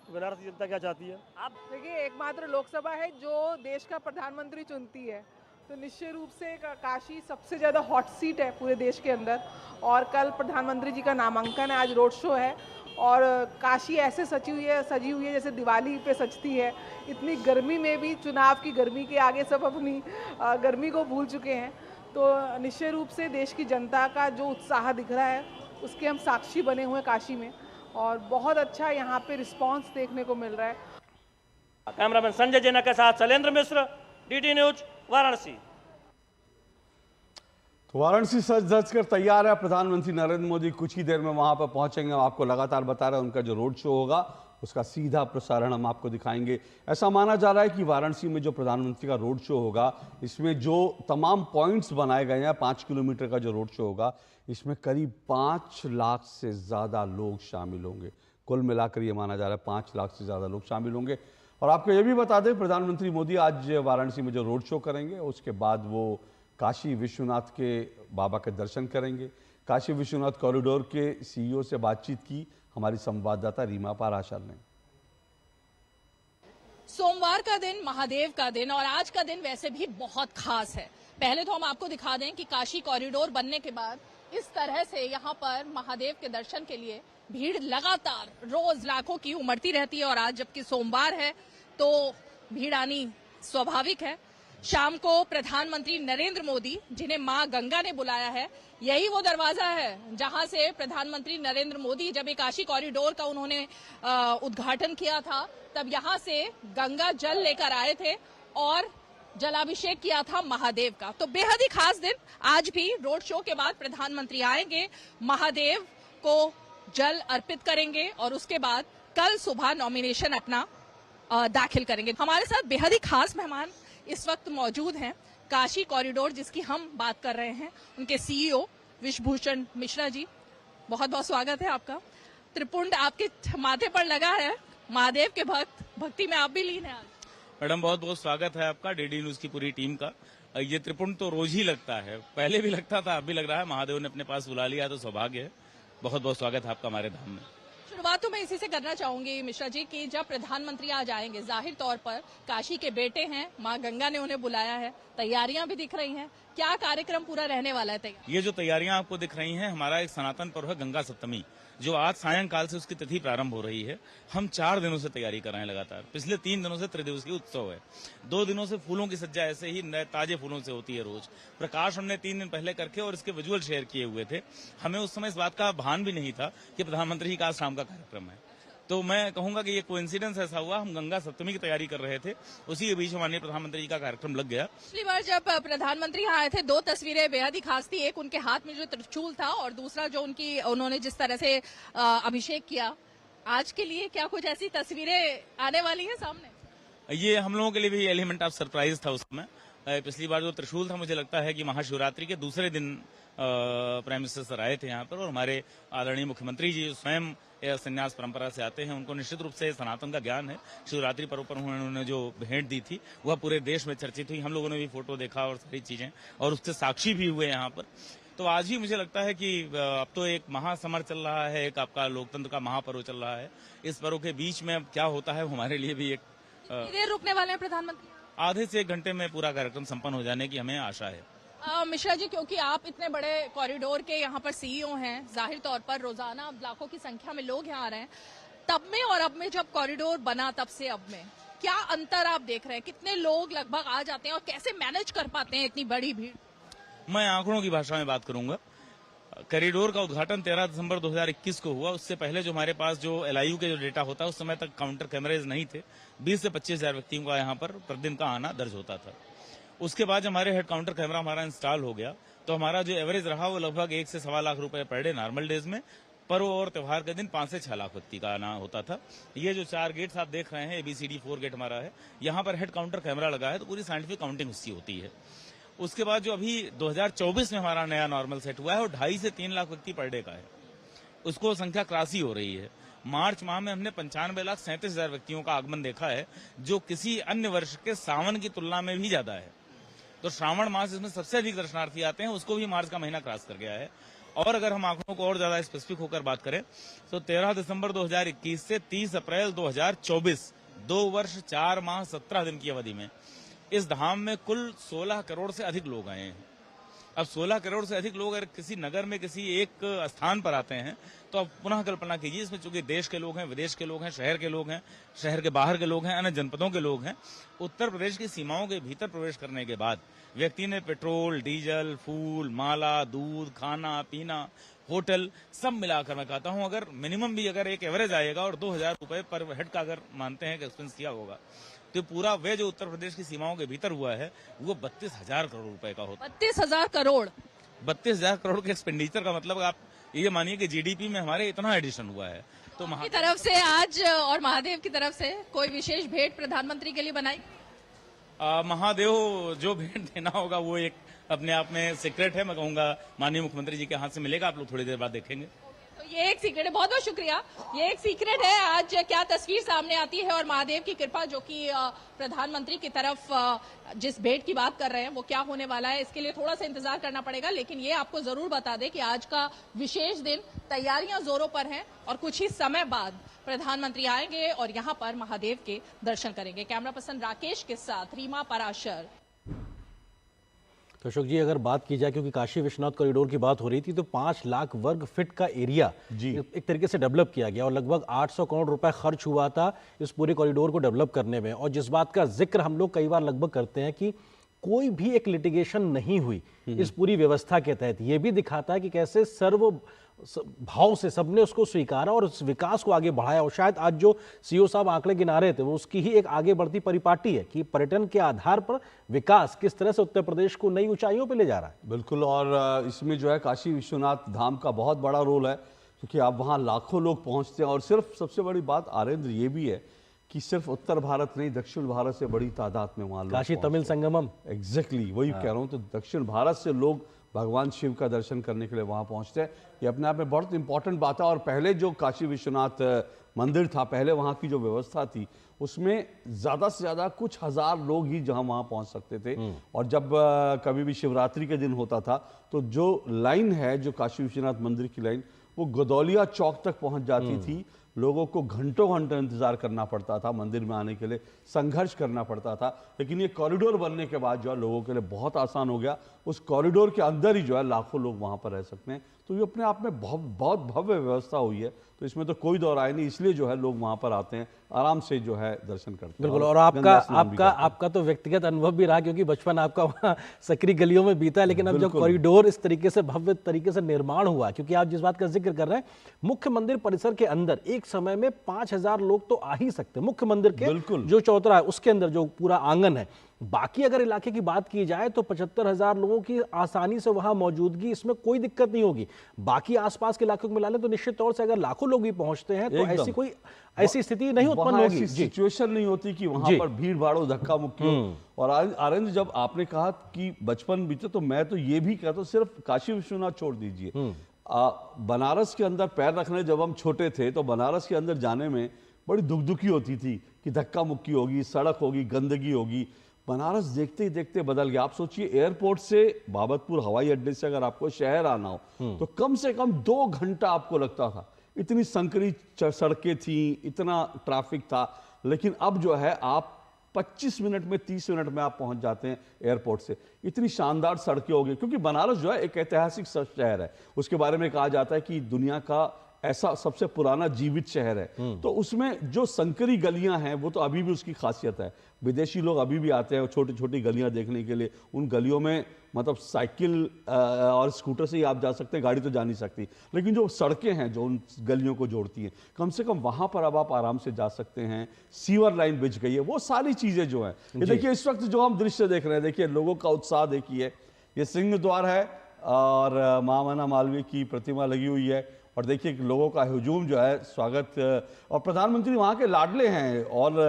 बनारस की जनता क्या चाहती है? आप देखिए, एकमात्र लोकसभा है जो देश का प्रधानमंत्री चुनती है, तो निश्चित रूप से काशी सबसे ज़्यादा हॉट सीट है पूरे देश के अंदर। और कल प्रधानमंत्री जी का नामांकन है, आज रोड शो है और काशी ऐसे सजी हुई है जैसे दिवाली पे सजती है। इतनी गर्मी में भी, चुनाव की गर्मी के आगे सब अपनी गर्मी को भूल चुके हैं। तो निश्चित रूप से देश की जनता का जो उत्साह दिख रहा है उसके हम साक्षी बने हुए काशी में, और बहुत अच्छा यहाँ पे रिस्पांस देखने को मिल रहा है। कैमरामैन संजय जैना के साथ शैलेंद्र मिश्र, डीडी न्यूज, वाराणसी। तो वाराणसी सज धज कर तैयार है। प्रधानमंत्री नरेंद्र मोदी कुछ ही देर में वहां पर पहुंचेंगे। आपको लगातार बता रहे हैं उनका जो रोड शो होगा उसका सीधा प्रसारण हम आपको दिखाएंगे। ऐसा माना जा रहा है कि वाराणसी में जो प्रधानमंत्री का रोड शो होगा, इसमें जो तमाम पॉइंट्स बनाए गए हैं, 5 किलोमीटर का जो रोड शो होगा, इसमें करीब 5 लाख से ज़्यादा लोग शामिल होंगे। कुल मिलाकर ये माना जा रहा है 5 लाख से ज़्यादा लोग शामिल होंगे। और आपको ये भी बता दें, प्रधानमंत्री मोदी आज वाराणसी में जो रोड शो करेंगे उसके बाद वो काशी विश्वनाथ के बाबा के दर्शन करेंगे। काशी विश्वनाथ कॉरिडोर के CEO से बातचीत की हमारी संवाददाता रीमा पाराशर ने। सोमवार का दिन, महादेव का दिन, और आज का दिन वैसे भी बहुत खास है। पहले तो हम आपको दिखा दें कि काशी कॉरिडोर बनने के बाद इस तरह से यहाँ पर महादेव के दर्शन के लिए भीड़ लगातार रोज लाखों की उमड़ती रहती है। और आज जबकि सोमवार है तो भीड़ आनी स्वाभाविक है। शाम को प्रधानमंत्री नरेंद्र मोदी, जिन्हें मां गंगा ने बुलाया है, यही वो दरवाजा है जहां से प्रधानमंत्री नरेंद्र मोदी जब एक काशी कॉरिडोर का उन्होंने उद्घाटन किया था तब यहां से गंगा जल लेकर आए थे और जलाभिषेक किया था महादेव का। तो बेहद ही खास दिन। आज भी रोड शो के बाद प्रधानमंत्री आएंगे, महादेव को जल अर्पित करेंगे और उसके बाद कल सुबह नॉमिनेशन अपना दाखिल करेंगे। हमारे साथ बेहद ही खास मेहमान इस वक्त मौजूद हैं। काशी कॉरिडोर जिसकी हम बात कर रहे हैं, उनके CEO विश्वभूषण मिश्रा जी, बहुत बहुत स्वागत है आपका। त्रिपुंड आपके माथे पर लगा है, महादेव के भक्ति में आप भी लीन हैं आज। मैडम बहुत बहुत स्वागत है आपका, डीडी न्यूज की पूरी टीम का। ये त्रिपुंड तो रोज ही लगता है, पहले भी लगता था, अब भी लग रहा है। महादेव ने अपने पास बुला लिया तो सौभाग्य है। बहुत बहुत स्वागत है आपका हमारे धाम में। शुरुआत तो मैं इसी से करना चाहूंगी मिश्रा जी कि जब प्रधानमंत्री आज आएंगे, जाहिर तौर पर काशी के बेटे हैं, मां गंगा ने उन्हें बुलाया है, तैयारियां भी दिख रही हैं। क्या कार्यक्रम पूरा रहने वाला है तैयार? ये जो तैयारियां आपको दिख रही हैं, हमारा एक सनातन पर्व है गंगा सप्तमी, जो आज सायंकाल से उसकी तिथि प्रारंभ हो रही है। हम 4 दिनों से तैयारी कर रहे हैं लगातार। पिछले 3 दिनों से त्रिदिवसीय उत्सव है। 2 दिनों से फूलों की सज्जा ऐसे ही नए ताजे फूलों से होती है रोज। प्रकाश हमने 3 दिन पहले करके और इसके विजुअल शेयर किए हुए थे। हमें उस समय इस बात का भान भी नहीं था कि प्रधानमंत्री का आज शाम का कार्यक्रम है। तो मैं कहूंगा कि ये कोइंसिडेंस ऐसा हुआ, हम गंगा सप्तमी की तैयारी कर रहे थे, उसी के बीच माननीय प्रधानमंत्री का कार्यक्रम लग गया। पिछली बार जब प्रधानमंत्री आए थे 2 तस्वीरें बेहद ही खास थी। एक उनके हाथ में जो त्रिशूल था और दूसरा जो उन्होंने जिस तरह से अभिषेक किया। आज के लिए क्या कुछ ऐसी तस्वीरें आने वाली है सामने? ये हम लोगों के लिए भी एलिमेंट ऑफ सरप्राइज था उसमें। पिछली बार जो त्रिशूल था, मुझे लगता है कि महाशिवरात्रि के दूसरे दिन प्राइम मिनिस्टर सर आए थे यहाँ पर, और हमारे आदरणीय मुख्यमंत्री जी स्वयं संन्यास परंपरा से आते हैं, उनको निश्चित रूप से सनातन का ज्ञान है। शिवरात्रि पर्व पर उन्होंने जो भेंट दी थी वह पूरे देश में चर्चित हुई। हम लोगों ने भी फोटो देखा और सारी चीजें, और उससे साक्षी भी हुए यहाँ पर। तो आज ही मुझे लगता है कि अब तो एक महासमर चल रहा है, एक आपका लोकतंत्र का महापर्व चल रहा है। इस पर्व के बीच में अब क्या होता है हमारे लिए भी एक देर रुकने वाले हैं प्रधानमंत्री? आधे से 1 घंटे में पूरा कार्यक्रम संपन्न हो जाने की हमें आशा है। मिश्रा जी, क्योंकि आप इतने बड़े कॉरिडोर के यहाँ पर CEO हैं, जाहिर तौर पर रोजाना लाखों की संख्या में लोग यहाँ आ रहे हैं, तब में और अब में जब कॉरिडोर बना तब से अब में क्या अंतर आप देख रहे हैं? कितने लोग लगभग आ जाते हैं और कैसे मैनेज कर पाते हैं इतनी बड़ी भीड़? मैं आंकड़ों की भाषा में बात करूंगा। कॉरिडोर का उद्घाटन 13 दिसंबर 2021 को हुआ। उससे पहले जो हमारे पास जो LIU के जो डेटा होता है, उस समय तक काउंटर कैमरेज नहीं थे। 20 से 25 हजार व्यक्तियों का यहाँ पर प्रतिदिन का आना दर्ज होता था। उसके बाद हमारे हेड काउंटर कैमरा हमारा इंस्टॉल हो गया, तो हमारा जो एवरेज रहा वो लगभग 1 से 1.25 लाख रुपए पर डे नॉर्मल डेज में। पर्व और त्योहार के दिन 5 से 6 लाख व्यक्ति का आना होता था। ये जो 4 गेट्स आप देख रहे हैं, ABCD 4 गेट हमारा है, यहाँ पर हेड काउंटर कैमरा लगा है, तो पूरी साइंटिफिक काउंटिंग उसकी होती है। उसके बाद जो अभी 2024 में हमारा नया नॉर्मल सेट हुआ है, वो 2.5 से 3 लाख व्यक्ति पर डे का है। उसको संख्या क्रॉस ही हो रही है। मार्च माह में हमने 95,37,000 व्यक्तियों का आगमन देखा है, जो किसी अन्य वर्ष के सावन की तुलना में भी ज्यादा है। तो श्रावण मास जिसमें सबसे अधिक दर्शनार्थी आते हैं, उसको भी मार्च का महीना क्रॉस कर गया है। और अगर हम आंकड़ों को और ज्यादा स्पेसिफिक होकर बात करें तो 13 दिसंबर 2021 से 30 अप्रैल 2024, 2 वर्ष 4 माह 17 दिन की अवधि में इस धाम में कुल 16 करोड़ से अधिक लोग आए हैं। अब 16 करोड़ से अधिक लोग अगर किसी नगर में किसी एक स्थान पर आते हैं, तो अब पुनः कल्पना कीजिए, इसमें चूंकि देश के लोग हैं, विदेश के लोग हैं, शहर के लोग हैं, शहर के बाहर के लोग हैं, अन्य जनपदों के लोग हैं। उत्तर प्रदेश की सीमाओं के भीतर प्रवेश करने के बाद व्यक्ति ने पेट्रोल, डीजल, फूल, माला, दूध, खाना पीना, होटल सब मिलाकर मैं कहता हूं, अगर मिनिमम भी अगर एक एवरेज आएगा और 2,000 रुपए पर हेड का अगर मानते हैं कि एक्सपेंस किया होगा, तो पूरा वे जो उत्तर प्रदेश की सीमाओं के भीतर हुआ है वो 32,000 करोड़ रुपए का होता है। 32,000 करोड़ 32,000 करोड़ के एक्सपेंडिचर का मतलब आप ये मानिए कि GDP में हमारे इतना एडिशन हुआ है। तो की तरफ से आज और महादेव की तरफ से कोई विशेष भेंट प्रधानमंत्री के लिए बनाई? महादेव जो भेंट देना होगा वो एक अपने आप में सीक्रेट है। मैं कहूंगा माननीय मुख्यमंत्री जी के हाथ से मिलेगा, आप लोग थोड़ी देर बाद देखेंगे। ये एक सीक्रेट है, बहुत बहुत शुक्रिया। ये एक सीक्रेट है, आज क्या तस्वीर सामने आती है और महादेव की कृपा जो कि प्रधानमंत्री की तरफ जिस भेंट की बात कर रहे हैं वो क्या होने वाला है, इसके लिए थोड़ा सा इंतजार करना पड़ेगा। लेकिन ये आपको जरूर बता दें कि आज का विशेष दिन, तैयारियां जोरों पर हैं और कुछ ही समय बाद प्रधानमंत्री आएंगे और यहाँ पर महादेव के दर्शन करेंगे। कैमरा पर्सन राकेश के साथ रीमा पराशर। तो अशोक जी, अगर बात की जाए, क्योंकि काशी विश्वनाथ कॉरिडोर की बात हो रही थी, तो 5 लाख वर्ग फीट का एरिया एक तरीके से डेवलप किया गया और लगभग 800 करोड़ रुपए खर्च हुआ था इस पूरे कॉरिडोर को डेवलप करने में। और जिस बात का जिक्र हम लोग कई बार लगभग करते हैं कि कोई भी एक लिटिगेशन नहीं हुई इस पूरी व्यवस्था के तहत, ये भी दिखाता है कि कैसे सर्व भाव से सबने उसको स्वीकारा और उस विकास को आगे बढ़ाया। और शायद आज जो सीओ साहब आंकड़े गिना रहे थे वो उसकी ही एक आगे बढ़ती परिपाटी है कि पर्यटन के आधार पर विकास किस तरह से उत्तर प्रदेश को नई ऊंचाइयों पे ले जा रहा है। बिल्कुल, और इसमें जो है काशी विश्वनाथ धाम का बहुत बड़ा रोल है, क्योंकि अब वहाँ लाखों लोग पहुँचते हैं। और सिर्फ सबसे बड़ी बात आरेंद्र ये भी है कि सिर्फ उत्तर भारत नहीं, दक्षिण भारत से बड़ी तादाद में वहाँ लोग काशी तमिल संगमम, एग्जैक्टली वही कह रहा हूँ। तो दक्षिण भारत से लोग भगवान शिव का दर्शन करने के लिए वहाँ पहुँचते हैं। ये अपने आप में बहुत इंपॉर्टेंट बात है। और पहले जो काशी विश्वनाथ मंदिर था, पहले वहाँ की जो व्यवस्था थी, उसमें ज़्यादा से ज़्यादा कुछ हज़ार लोग ही जहाँ वहाँ पहुँच सकते थे। और जब कभी भी शिवरात्रि के दिन होता था तो जो लाइन है, जो काशी विश्वनाथ मंदिर की लाइन, वो गदौलिया चौक तक पहुँच जाती थी। लोगों को घंटों घंटों इंतजार करना पड़ता था मंदिर में आने के लिए, संघर्ष करना पड़ता था। लेकिन ये कॉरिडोर बनने के बाद जो है लोगों के लिए बहुत आसान हो गया। उस कॉरिडोर के अंदर ही जो है लाखों लोग वहाँ पर रह सकते हैं। तो ये अपने आप में बहुत भव्य व्यवस्था हुई है, तो इसमें तो कोई दौर आए नहीं। इसलिए जो है लोग वहाँ पर आते हैं, आराम से जो है दर्शन करते हैं। बिल्कुल, और आपका तो व्यक्तिगत अनुभव भी रहा, क्योंकि बचपन आपका वहाँ सकरी गलियों में बीता। लेकिन अब जब कॉरिडोर इस तरीके से भव्य तरीके से निर्माण हुआ, क्योंकि आप जिस बात का जिक्र कर रहे हैं, मुख्य मंदिर परिसर के अंदर एक समय में 5000 लोग तो आ ही सकते हैं। मुख्य मंदिर के जो चौतरा है उसके अंदर जो पूरा आंगन है, बाकी अगर इलाके की बात की जाए तो 75,000 लोगों की आसानी से वहां मौजूदगी, इसमें कोई दिक्कत नहीं होगी। बाकी आसपास के इलाकों को मिला लें तो निश्चित तौर से अगर लाखों लोग भी पहुंचते हैं तो ऐसी स्थिति नहीं उत्पन्न होगी, सिचुएशन नहीं होती कि वहां पर भीड़ भाड़ हो, धक्का मुक्की हो। और आनंद, जब आपने कहा कि बचपन बीते, तो मैं तो ये भी कहता हूं, सिर्फ काशी विश्वनाथ छोड़ दीजिए, बनारस के अंदर पैर रखने जब हम छोटे थे तो बनारस के अंदर जाने में बड़ी दुखी होती थी कि धक्का मुक्की होगी, सड़क होगी, गंदगी होगी। बनारस देखते ही देखते बदल गया। आप सोचिए, एयरपोर्ट से बाबतपुर हवाई अड्डे से अगर आपको शहर आना हो तो कम से कम 2 घंटा आपको लगता था। इतनी संकरी सड़कें थी, इतना ट्रैफिक था। लेकिन अब जो है आप 25 मिनट में, 30 मिनट में आप पहुंच जाते हैं एयरपोर्ट से। इतनी शानदार सड़कें हो गई, क्योंकि बनारस जो है एक ऐतिहासिक शहर है। उसके बारे में कहा जाता है कि दुनिया का ऐसा सबसे पुराना जीवित शहर है। तो उसमें जो संकरी गलियां हैं वो तो अभी भी उसकी खासियत है। विदेशी लोग अभी भी आते हैं छोटी छोटी गलियां देखने के लिए। उन गलियों में मतलब साइकिल और स्कूटर से ही आप जा सकते हैं, गाड़ी तो जा नहीं सकती। लेकिन जो सड़कें हैं जो उन गलियों को जोड़ती हैं, कम से कम वहां पर अब आप आराम से जा सकते हैं। सीवर लाइन बिछ गई है, वो सारी चीजें जो हैं। ये देखिए इस वक्त जो हम दृश्य देख रहे हैं, देखिए लोगों का उत्साह देखिए। ये सिंह द्वार है और महामना मालवीय की प्रतिमा लगी हुई है। और देखिए लोगों का हुजूम जो है, स्वागत। और प्रधानमंत्री वहाँ के लाडले हैं और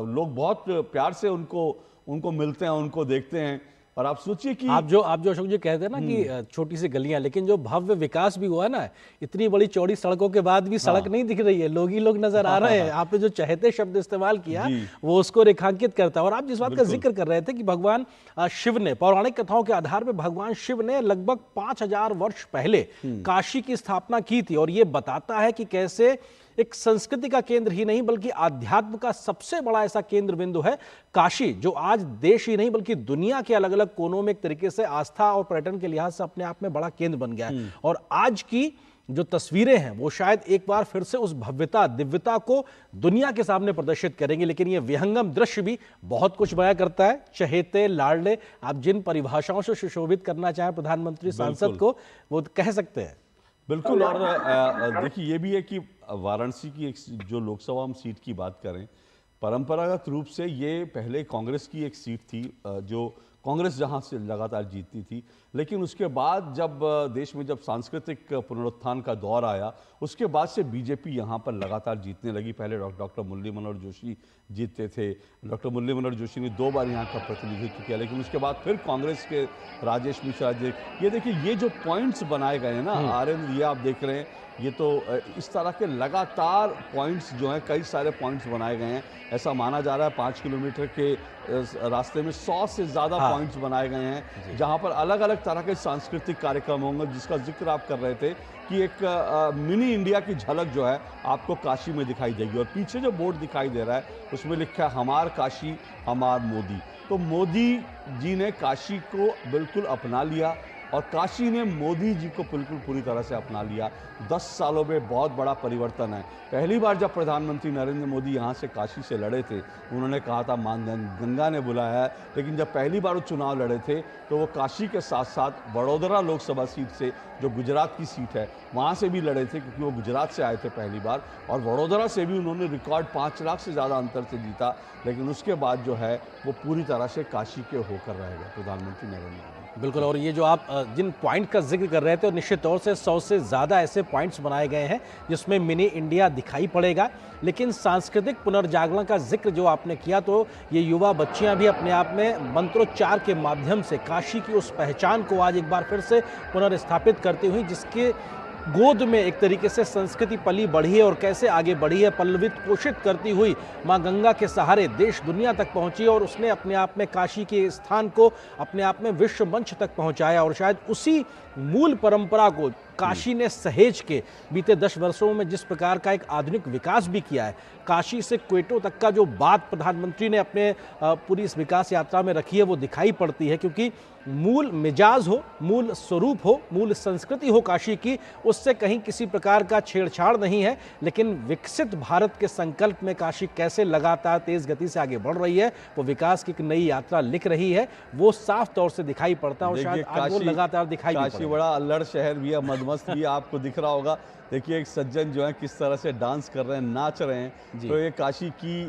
लोग बहुत प्यार से उनको मिलते हैं, उनको देखते हैं। और आप सोचिए कि आप जो अशोक जी कहते हैं ना कि छोटी सी गलियां, लेकिन जो भव्य विकास भी हुआ है ना, इतनी बड़ी चौड़ी सड़कों के बाद भी सड़क नहीं दिख रही है, लोग ही लोग नजर आ रहे हैं। आपने जो चहेते शब्द इस्तेमाल किया वो उसको रेखांकित करता है। और आप जिस बात का जिक्र कर रहे थे कि भगवान शिव ने, पौराणिक कथाओं के आधार पर भगवान शिव ने लगभग 5000 वर्ष पहले काशी की स्थापना की थी। और ये बताता है कि कैसे एक संस्कृति का केंद्र ही नहीं बल्कि आध्यात्म का सबसे बड़ा ऐसा केंद्र बिंदु है काशी, जो आज देश ही नहीं बल्कि दुनिया के अलग अलग कोनों में एक तरीके से आस्था और पर्यटन के लिहाज से अपने आप में बड़ा केंद्र बन गया है। और आज की जो तस्वीरें हैं वो शायद एक बार फिर से उस भव्यता, दिव्यता को दुनिया के सामने प्रदर्शित करेंगे। लेकिन ये विहंगम दृश्य भी बहुत कुछ बयां करता है। चहेते, लाडले, आप जिन परिभाषाओं से सुशोभित करना चाहें प्रधानमंत्री सांसद को, वो कह सकते हैं। बिल्कुल। और देखिए ये भी है कि वाराणसी की एक जो लोकसभा हम सीट की बात करें, परंपरागत रूप से ये पहले कांग्रेस की एक सीट थी जो कांग्रेस जहां से लगातार जीतती थी। लेकिन उसके बाद जब देश में जब सांस्कृतिक पुनरुत्थान का दौर आया, उसके बाद से बीजेपी यहां पर लगातार जीतने लगी। पहले डॉक्टर मुरली मनोहर जोशी जीतते थे। डॉक्टर मुरली मनोहर जोशी ने 2 बार यहां का प्रतिनिधित्व किया, लेकिन उसके बाद फिर कांग्रेस के राजेश मिश्रा जी, ये देखिए ये जो पॉइंट्स बनाए गए हैं ना आर्यन, ये आप देख रहे हैं, ये तो इस तरह के लगातार पॉइंट्स जो हैं, कई सारे पॉइंट्स बनाए गए हैं। ऐसा माना जा रहा है 5 किलोमीटर के रास्ते में 100 से ज़्यादा पॉइंट्स बनाए गए हैं, जहां पर अलग अलग तरह के सांस्कृतिक कार्यक्रम होंगे, जिसका जिक्र आप कर रहे थे कि एक मिनी इंडिया की झलक जो है आपको काशी में दिखाई देगी। और पीछे जो बोर्ड दिखाई दे रहा है उसमें लिखा है हमार काशी हमार मोदी। तो मोदी जी ने काशी को बिल्कुल अपना लिया और काशी ने मोदी जी को बिल्कुल पूरी तरह से अपना लिया। 10 सालों में बहुत बड़ा परिवर्तन है। पहली बार जब प्रधानमंत्री नरेंद्र मोदी यहाँ से काशी से लड़े थे, उन्होंने कहा था मां गंगा ने बुलाया है, लेकिन जब पहली बार वो चुनाव लड़े थे तो वो काशी के साथ साथ वडोदरा लोकसभा सीट से, जो गुजरात की सीट है, वहाँ से भी लड़े थे, क्योंकि वो गुजरात से आए थे पहली बार। और वडोदरा से भी उन्होंने रिकॉर्ड 5 लाख से ज़्यादा अंतर से जीता। लेकिन उसके बाद जो है वो पूरी तरह से काशी के होकर रह गए प्रधानमंत्री नरेंद्र मोदी। बिल्कुल, और ये जो आप जिन पॉइंट का जिक्र कर रहे थे, और निश्चित तौर से 100 से ज़्यादा ऐसे पॉइंट्स बनाए गए हैं जिसमें मिनी इंडिया दिखाई पड़ेगा। लेकिन सांस्कृतिक पुनर्जागरण का जिक्र जो आपने किया, तो ये युवा बच्चियां भी अपने आप में मंत्रोच्चार के माध्यम से काशी की उस पहचान को आज एक बार फिर से पुनर्स्थापित करती हुई, जिसके गोद में एक तरीके से संस्कृति पली बढ़ी है और कैसे आगे बढ़ी है, पल्लवित पोषित करती हुई मां गंगा के सहारे देश दुनिया तक पहुंची और उसने अपने आप में काशी के स्थान को अपने आप में विश्व मंच तक पहुंचाया। और शायद उसी मूल परंपरा को काशी ने सहेज के बीते 10 वर्षों में जिस प्रकार का एक आधुनिक विकास भी किया है, काशी से क्वेटो तक का जो बात प्रधानमंत्री ने अपने पूरी इस विकास यात्रा में रखी है, वो दिखाई पड़ती है। क्योंकि मूल मिजाज हो, मूल स्वरूप हो, मूल संस्कृति हो काशी की, उससे कहीं किसी प्रकार का छेड़छाड़ नहीं है। लेकिन विकसित भारत के संकल्प में काशी कैसे लगातार तेज गति से आगे बढ़ रही है, वो विकास की एक नई यात्रा लिख रही है, वो साफ तौर से दिखाई पड़ता है। और शायद आज वो लगातार दिखाई काशी बड़ा अल्लड़ शहर भी है, मदमस्त भी, आपको दिख रहा होगा। देखिए एक सज्जन जो है किस तरह से डांस कर रहे हैं, नाच रहे हैं। तो ये काशी की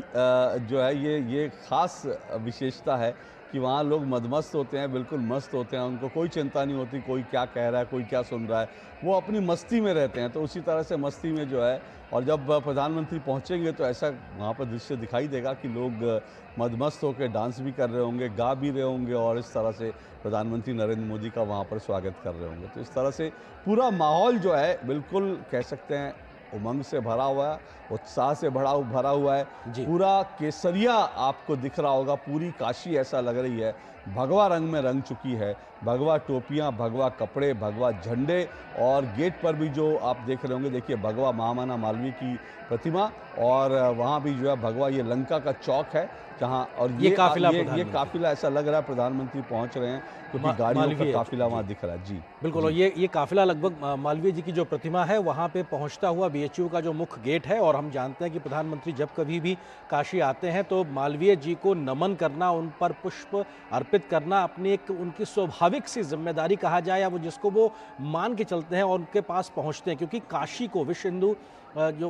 जो है ये खास विशेषता है कि वहाँ लोग मदमस्त होते हैं, बिल्कुल मस्त होते हैं। उनको कोई चिंता नहीं होती कोई क्या कह रहा है, कोई क्या सुन रहा है, वो अपनी मस्ती में रहते हैं। तो उसी तरह से मस्ती में जो है, और जब प्रधानमंत्री पहुँचेंगे तो ऐसा वहाँ पर दृश्य दिखाई देगा कि लोग मदमस्त होकर डांस भी कर रहे होंगे, गा भी रहे होंगे, और इस तरह से प्रधानमंत्री नरेंद्र मोदी का वहाँ पर स्वागत कर रहे होंगे। तो इस तरह से पूरा माहौल जो है बिल्कुल कह सकते हैं उमंग से भरा हुआ है, उत्साह से भरा हुआ है। पूरा केसरिया आपको दिख रहा होगा, पूरी काशी ऐसा लग रही है भगवा रंग में रंग चुकी है। भगवा टोपियां, भगवा कपड़े, भगवा झंडे, और गेट पर भी जो आप देख रहे होंगे, देखिए भगवा महामना मालवीय की प्रतिमा, और वहाँ भी जो है भगवा ये लंका का चौक है जहाँ, और ये काफिला ऐसा लग रहा है प्रधानमंत्री पहुँच रहे हैं, क्योंकि गाड़ियों का काफिला वहाँ दिख रहा है। जी बिल्कुल, और ये काफिला लगभग मालवीय जी की जो प्रतिमा है वहाँ पे पहुँचता हुआ BHU का जो मुख्य गेट है। और हम जानते हैं कि प्रधानमंत्री जब कभी भी काशी आते हैं तो मालवीय जी को नमन करना, उन पर पुष्प अर्पित करना अपनी एक उनकी स्वाभाविक सी जिम्मेदारी कहा जाए, या वो जिसको वो मान के चलते हैं और उनके पास पहुँचते हैं। क्योंकि काशी को विश्व हिंदू जो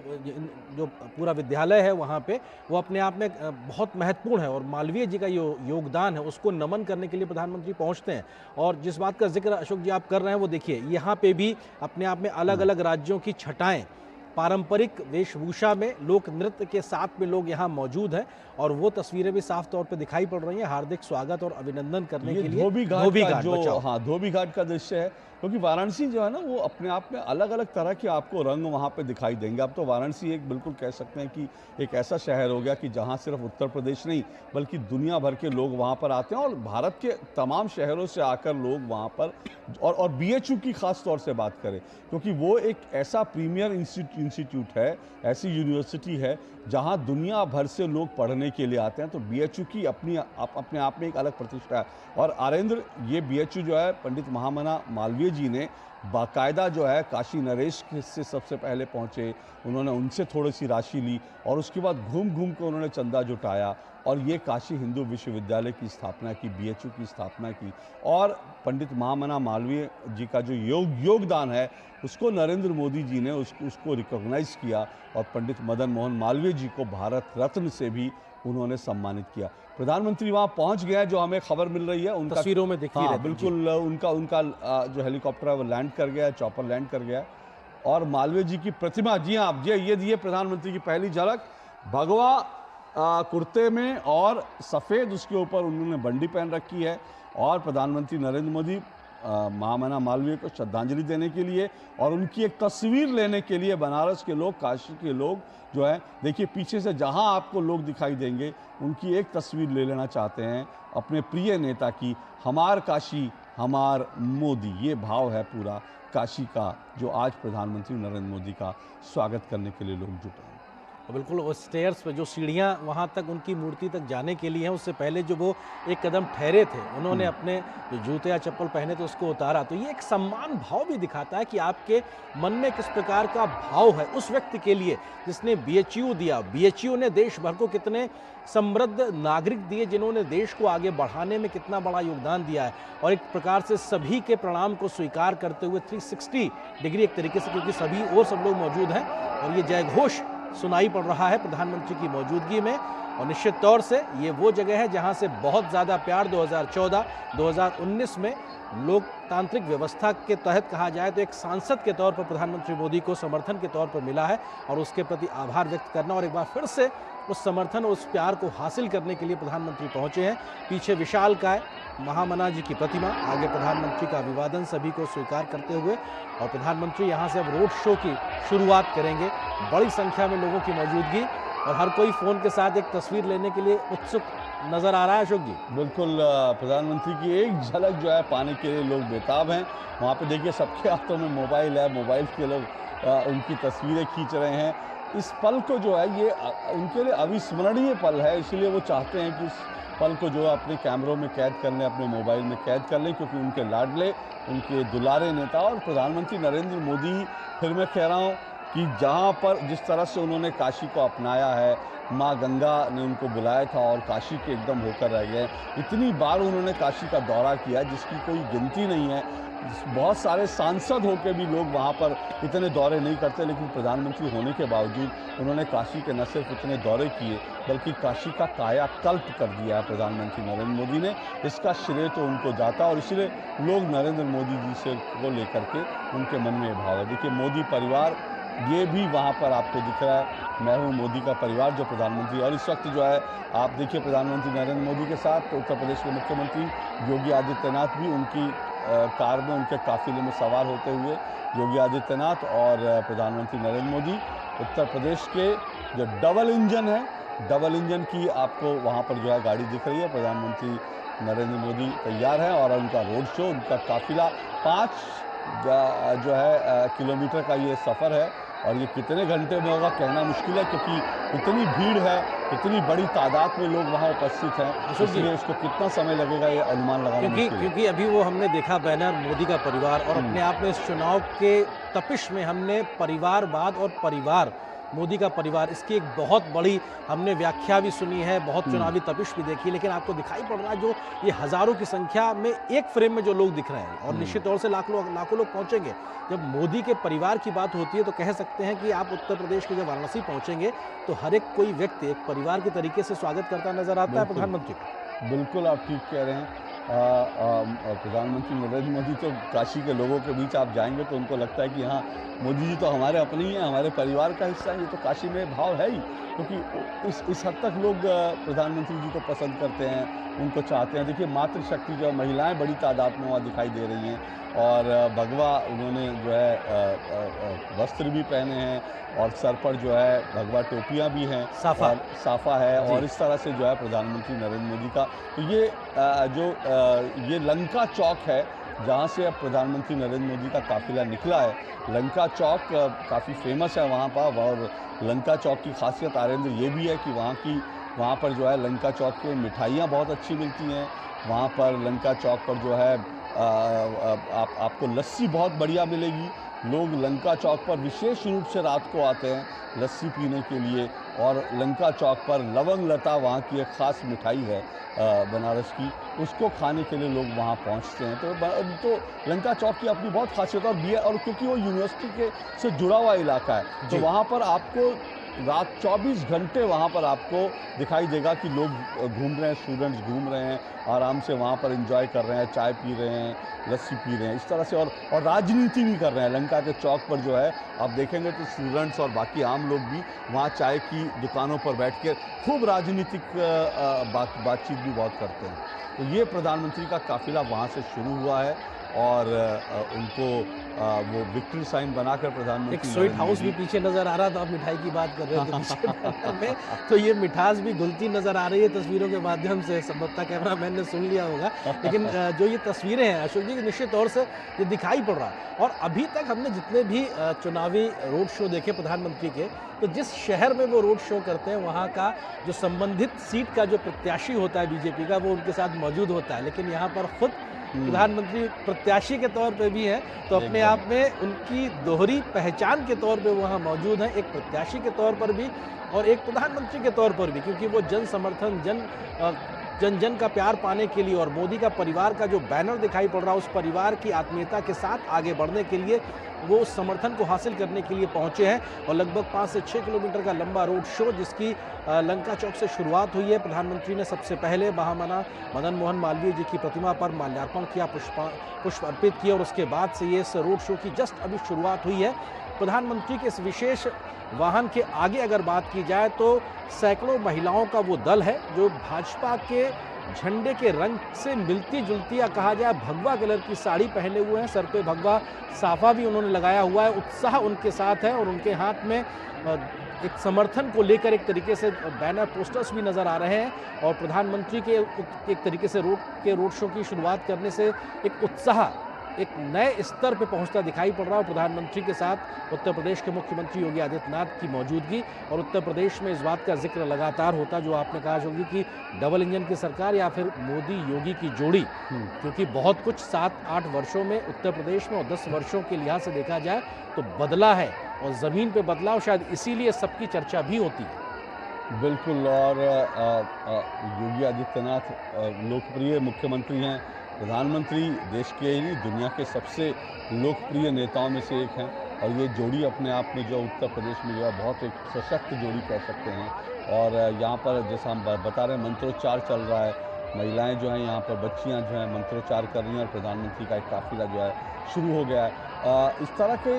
पूरा विद्यालय है वहाँ पे, वो अपने आप में बहुत महत्वपूर्ण है, और मालवीय जी का योगदान है उसको नमन करने के लिए प्रधानमंत्री पहुँचते हैं। और जिस बात का जिक्र अशोक जी आप कर रहे हैं, वो देखिए यहाँ पे भी अपने आप में अलग अलग राज्यों की छटाएं, पारंपरिक वेशभूषा में लोक नृत्य के साथ में लोग यहाँ मौजूद हैं, और वो तस्वीरें भी साफ तौर पे दिखाई पड़ रही हैं। हार्दिक स्वागत और अभिनंदन करने के लिए धोबी घाट का दृश्य है, क्योंकि वाराणसी जो है ना, वो अपने आप में अलग अलग तरह के आपको रंग वहाँ पे दिखाई देंगे। अब तो वाराणसी एक बिल्कुल कह सकते हैं कि एक ऐसा शहर हो गया कि जहाँ सिर्फ उत्तर प्रदेश नहीं बल्कि दुनिया भर के लोग वहाँ पर आते हैं, और भारत के तमाम शहरों से आकर लोग वहाँ पर, और BHU की खास तौर से बात करें, क्योंकि वो एक ऐसा प्रीमियर इंस्टीट्यूट है, ऐसी यूनिवर्सिटी है जहाँ दुनिया भर से लोग पढ़ने के लिए आते हैं। तो BHU की अपने आप में एक अलग प्रतिष्ठा है। और आरेंद्र, ये BHU जो है पंडित महामना मालवीय जी ने बाकायदा जो है काशी नरेश से सबसे पहले पहुँचे, उन्होंने उनसे थोड़ी सी राशि ली, और उसके बाद घूम कर उन्होंने चंदा जुटाया, और ये काशी हिंदू विश्वविद्यालय की स्थापना की, BHU की स्थापना की। और पंडित महामना मालवीय जी का जो योगदान है उसको नरेंद्र मोदी जी ने उसको रिकॉग्नाइज़ किया, और पंडित मदन मोहन मालवीय जी को भारत रत्न से भी उन्होंने सम्मानित किया। प्रधानमंत्री वहां पहुंच गए, जो हमें खबर मिल रही है उनका तस्वीरों में दिखती रहती है। बिल्कुल उनका जो हेलीकॉप्टर है वो लैंड कर गया, चॉपर लैंड कर गया और मालवीय जी की प्रतिमा, जी हाँ, ये प्रधानमंत्री की पहली झलक भगवा कुर्ते में और सफ़ेद उसके ऊपर उन्होंने बंडी पहन रखी है और प्रधानमंत्री नरेंद्र मोदी महामना मालवीय को श्रद्धांजलि देने के लिए और उनकी एक तस्वीर लेने के लिए बनारस के लोग, काशी के लोग जो है, देखिए पीछे से जहां आपको लोग दिखाई देंगे उनकी एक तस्वीर ले लेना चाहते हैं अपने प्रिय नेता की। हमार काशी हमार मोदी, ये भाव है पूरा काशी का, जो आज प्रधानमंत्री नरेंद्र मोदी का स्वागत करने के लिए लोग जुटे हैं। बिल्कुल, वो स्टेयर्स पे जो सीढ़ियाँ वहाँ तक उनकी मूर्ति तक जाने के लिए हैं, उससे पहले जो वो एक कदम ठहरे थे, उन्होंने अपने जो जूते या चप्पल पहने थे उसको उतारा। तो ये एक सम्मान भाव भी दिखाता है कि आपके मन में किस प्रकार का भाव है उस व्यक्ति के लिए जिसने BHU दिया। BHU ने देश भर को कितने समृद्ध नागरिक दिए, जिन्होंने देश को आगे बढ़ाने में कितना बड़ा योगदान दिया है। और एक प्रकार से सभी के प्रणाम को स्वीकार करते हुए 360 डिग्री एक तरीके से, क्योंकि सभी और सब लोग मौजूद हैं और ये जयघोष सुनाई पड़ रहा है प्रधानमंत्री की मौजूदगी में। और निश्चित तौर से ये वो जगह है जहां से बहुत ज़्यादा प्यार 2014-2019 में लोकतांत्रिक व्यवस्था के तहत कहा जाए तो एक सांसद के तौर पर प्रधानमंत्री मोदी को समर्थन के तौर पर मिला है और उसके प्रति आभार व्यक्त करना और एक बार फिर से उस समर्थन, उस प्यार को हासिल करने के लिए प्रधानमंत्री पहुंचे हैं। पीछे विशालकाय महामना जी की प्रतिमा, आगे प्रधानमंत्री का अभिवादन सभी को स्वीकार करते हुए और प्रधानमंत्री यहां से अब रोड शो की शुरुआत करेंगे। बड़ी संख्या में लोगों की मौजूदगी और हर कोई फ़ोन के साथ एक तस्वीर लेने के लिए उत्सुक नज़र आ रहा है। अशोक जी, बिल्कुल, प्रधानमंत्री की एक झलक जो है पाने के लिए लोग बेताब हैं। वहाँ पे देखिए सबके हाथों में मोबाइल है, मोबाइल के लोग उनकी तस्वीरें खींच रहे हैं। इस पल को जो है ये उनके लिए अविस्मरणीय पल है, इसलिए वो चाहते हैं कि इस पल को जो है अपने कैमरों में कैद कर लें, अपने मोबाइल में कैद कर लें, क्योंकि उनके लाडले, उनके दुलारे नेता और प्रधानमंत्री नरेंद्र मोदी, फिर मैं कह रहा हूँ कि जहाँ पर जिस तरह से उन्होंने काशी को अपनाया है, माँ गंगा ने उनको बुलाया था और काशी के एकदम होकर रह गए। इतनी बार उन्होंने काशी का दौरा किया जिसकी कोई गिनती नहीं है। बहुत सारे सांसद होकर भी लोग वहाँ पर इतने दौरे नहीं करते, लेकिन प्रधानमंत्री होने के बावजूद उन्होंने काशी के न सिर्फ इतने दौरे किए बल्कि काशी का कायाकल्प कर दिया है प्रधानमंत्री नरेंद्र मोदी ने। इसका श्रेय तो उनको जाता और इसलिए लोग नरेंद्र मोदी जी से को लेकर के उनके मन में भाव है। देखिए मोदी परिवार ये भी वहाँ पर आपको दिख रहा है, मैं हूँ मोदी का परिवार, जो प्रधानमंत्री। और इस वक्त जो है आप देखिए प्रधानमंत्री नरेंद्र मोदी के साथ उत्तर प्रदेश के मुख्यमंत्री योगी आदित्यनाथ भी उनकी कार में, उनके काफिले में सवार होते हुए योगी आदित्यनाथ और प्रधानमंत्री नरेंद्र मोदी। उत्तर प्रदेश के जो डबल इंजन की आपको वहाँ पर जो है गाड़ी दिख रही है। प्रधानमंत्री नरेंद्र मोदी तैयार हैं और उनका रोड शो, उनका काफिला 5 जो है किलोमीटर का ये सफ़र है और ये कितने घंटे में होगा कहना मुश्किल है, क्योंकि इतनी भीड़ है, इतनी बड़ी तादाद में लोग वहाँ उपस्थित हैं, इसलिए उसको कितना समय लगेगा ये अनुमान लगाना मुश्किल है। क्योंकि अभी वो हमने देखा बैनर मोदी का परिवार और अपने आप में इस चुनाव के तपिश में हमने परिवारवाद और परिवार मोदी का परिवार, इसकी एक बहुत बड़ी हमने व्याख्या भी सुनी है, बहुत चुनावी तपिश भी देखी, लेकिन आपको दिखाई पड़ रहा है जो ये हज़ारों की संख्या में एक फ्रेम में जो लोग दिख रहे हैं और निश्चित तौर से लाखों लोग पहुंचेंगे। जब मोदी के परिवार की बात होती है तो कह सकते हैं कि आप उत्तर प्रदेश के जब वाराणसी पहुंचेंगे तो हर एक कोई व्यक्ति एक परिवार के तरीके से स्वागत करता नजर आता है प्रधानमंत्री को। बिल्कुल आप ठीक कह रहे हैं। प्रधानमंत्री नरेंद्र मोदी तो काशी के लोगों के बीच आप जाएंगे तो उनको लगता है कि हाँ मोदी जी तो हमारे अपने ही हैं, हमारे परिवार का हिस्सा है। ये तो काशी में भाव है ही, क्योंकि इस हद तक लोग प्रधानमंत्री जी को पसंद करते हैं, उनको चाहते हैं। देखिए मातृशक्ति जो महिलाएं बड़ी तादाद में वहाँ दिखाई दे रही हैं और भगवा उन्होंने जो है वस्त्र भी पहने हैं और सर पर जो है भगवा टोपियाँ भी हैं, साफा है और इस तरह से जो है प्रधानमंत्री नरेंद्र मोदी का तो ये लंका चौक है जहाँ से अब प्रधानमंत्री नरेंद्र मोदी का काफिला निकला है। लंका चौक काफ़ी फेमस है वहाँ पर और लंका चौक की खासियत आरेंद्र ये भी है कि वहाँ पर जो है लंका चौक की मिठाइयाँ बहुत अच्छी मिलती हैं। वहाँ पर लंका चौक पर जो है आपको लस्सी बहुत बढ़िया मिलेगी। लोग लंका चौक पर विशेष रूप से रात को आते हैं लस्सी पीने के लिए और लंका चौक पर लवंग लता वहाँ की एक ख़ास मिठाई है बनारस की, उसको खाने के लिए लोग वहाँ पहुँचते हैं। तो लंका चौक की अपनी बहुत खासियत और क्योंकि वो यूनिवर्सिटी से जुड़ा हुआ इलाका है तो वहाँ पर आपको रात 24 घंटे वहाँ पर आपको दिखाई देगा कि लोग घूम रहे हैं, स्टूडेंट्स घूम रहे हैं, आराम से वहाँ पर एंजॉय कर रहे हैं, चाय पी रहे हैं, लस्सी पी रहे हैं, इस तरह से और राजनीति भी कर रहे हैं। लंका के चौक पर जो है आप देखेंगे तो स्टूडेंट्स और बाकी आम लोग भी वहाँ चाय की दुकानों पर बैठ के खूब राजनीतिक बातचीत भी बहुत करते हैं। तो ये प्रधानमंत्री का काफिला वहाँ से शुरू हुआ है और उनको वो विक्ट्री साइन बनाकर प्रधानमंत्री एक स्वीट हाउस भी पीछे नजर आ रहा था। आप मिठाई की बात कर रहे थे पीछे बैनर में, तो ये मिठास भी घुलती नजर आ रही है तस्वीरों के माध्यम से। संभवतः कैमरामैन ने सुन लिया होगा, लेकिन जो ये तस्वीरें हैं अशोक जी, निश्चित तौर से ये दिखाई पड़ रहा है। और अभी तक हमने जितने भी चुनावी रोड शो देखे प्रधानमंत्री के, तो जिस शहर में वो रोड शो करते हैं वहाँ का जो संबंधित सीट का जो प्रत्याशी होता है बीजेपी का, वो उनके साथ मौजूद होता है। लेकिन यहाँ पर खुद प्रधानमंत्री प्रत्याशी के तौर पे भी हैं, तो अपने आप में उनकी दोहरी पहचान के तौर पे वहाँ मौजूद हैं, एक प्रत्याशी के तौर पर भी और एक प्रधानमंत्री के तौर पर भी, क्योंकि वो जन समर्थन जन जन का प्यार पाने के लिए और मोदी का परिवार का जो बैनर दिखाई पड़ रहा है, उस परिवार की आत्मीयता के साथ आगे बढ़ने के लिए वो उस समर्थन को हासिल करने के लिए पहुंचे हैं। और लगभग 5 से 6 किलोमीटर का लंबा रोड शो, जिसकी लंका चौक से शुरुआत हुई है। प्रधानमंत्री ने सबसे पहले महामना मदन मोहन मालवीय जी की प्रतिमा पर माल्यार्पण किया, पुष्प अर्पित किए, और उसके बाद से ये इस रोड शो की जस्ट अभी शुरुआत हुई है। प्रधानमंत्री के इस विशेष वाहन के आगे अगर बात की जाए तो सैकड़ों महिलाओं का वो दल है जो भाजपा के झंडे के रंग से मिलती जुलती या कहा जाए भगवा कलर की साड़ी पहने हुए हैं। सर पे भगवा साफा भी उन्होंने लगाया हुआ है। उत्साह उनके साथ है और उनके हाथ में एक समर्थन को लेकर एक तरीके से बैनर पोस्टर्स भी नजर आ रहे हैं। और प्रधानमंत्री के एक तरीके से रोड शो की शुरुआत करने से एक उत्साह एक नए स्तर पे पहुंचता दिखाई पड़ रहा है। प्रधानमंत्री के साथ उत्तर प्रदेश के मुख्यमंत्री योगी आदित्यनाथ की मौजूदि, और उत्तर प्रदेश में इस बात का जिक्र लगातार होता, जो आपने कहा होगी कि डबल इंजन की सरकार या फिर मोदी योगी की जोड़ी, क्योंकि बहुत कुछ 7-8 वर्षों में उत्तर प्रदेश में और 10 वर्षों के लिहाज से देखा जाए तो बदला है, और ज़मीन पे बदलाव शायद इसीलिए सबकी चर्चा भी होती है। बिल्कुल, और योगी आदित्यनाथ लोकप्रिय मुख्यमंत्री हैं। प्रधानमंत्री देश के ही दुनिया के सबसे लोकप्रिय नेताओं में से एक हैं, और ये जोड़ी अपने आप में जो उत्तर प्रदेश में जो है बहुत एक सशक्त जोड़ी कह सकते हैं। और यहाँ पर जैसा हम बता रहे हैं मंत्रोच्चार चल रहा है, महिलाएं जो हैं यहाँ पर, बच्चियाँ जो हैं मंत्रोच्चार कर रही हैं, और प्रधानमंत्री का एक काफिला जो है शुरू हो गया है। इस तरह के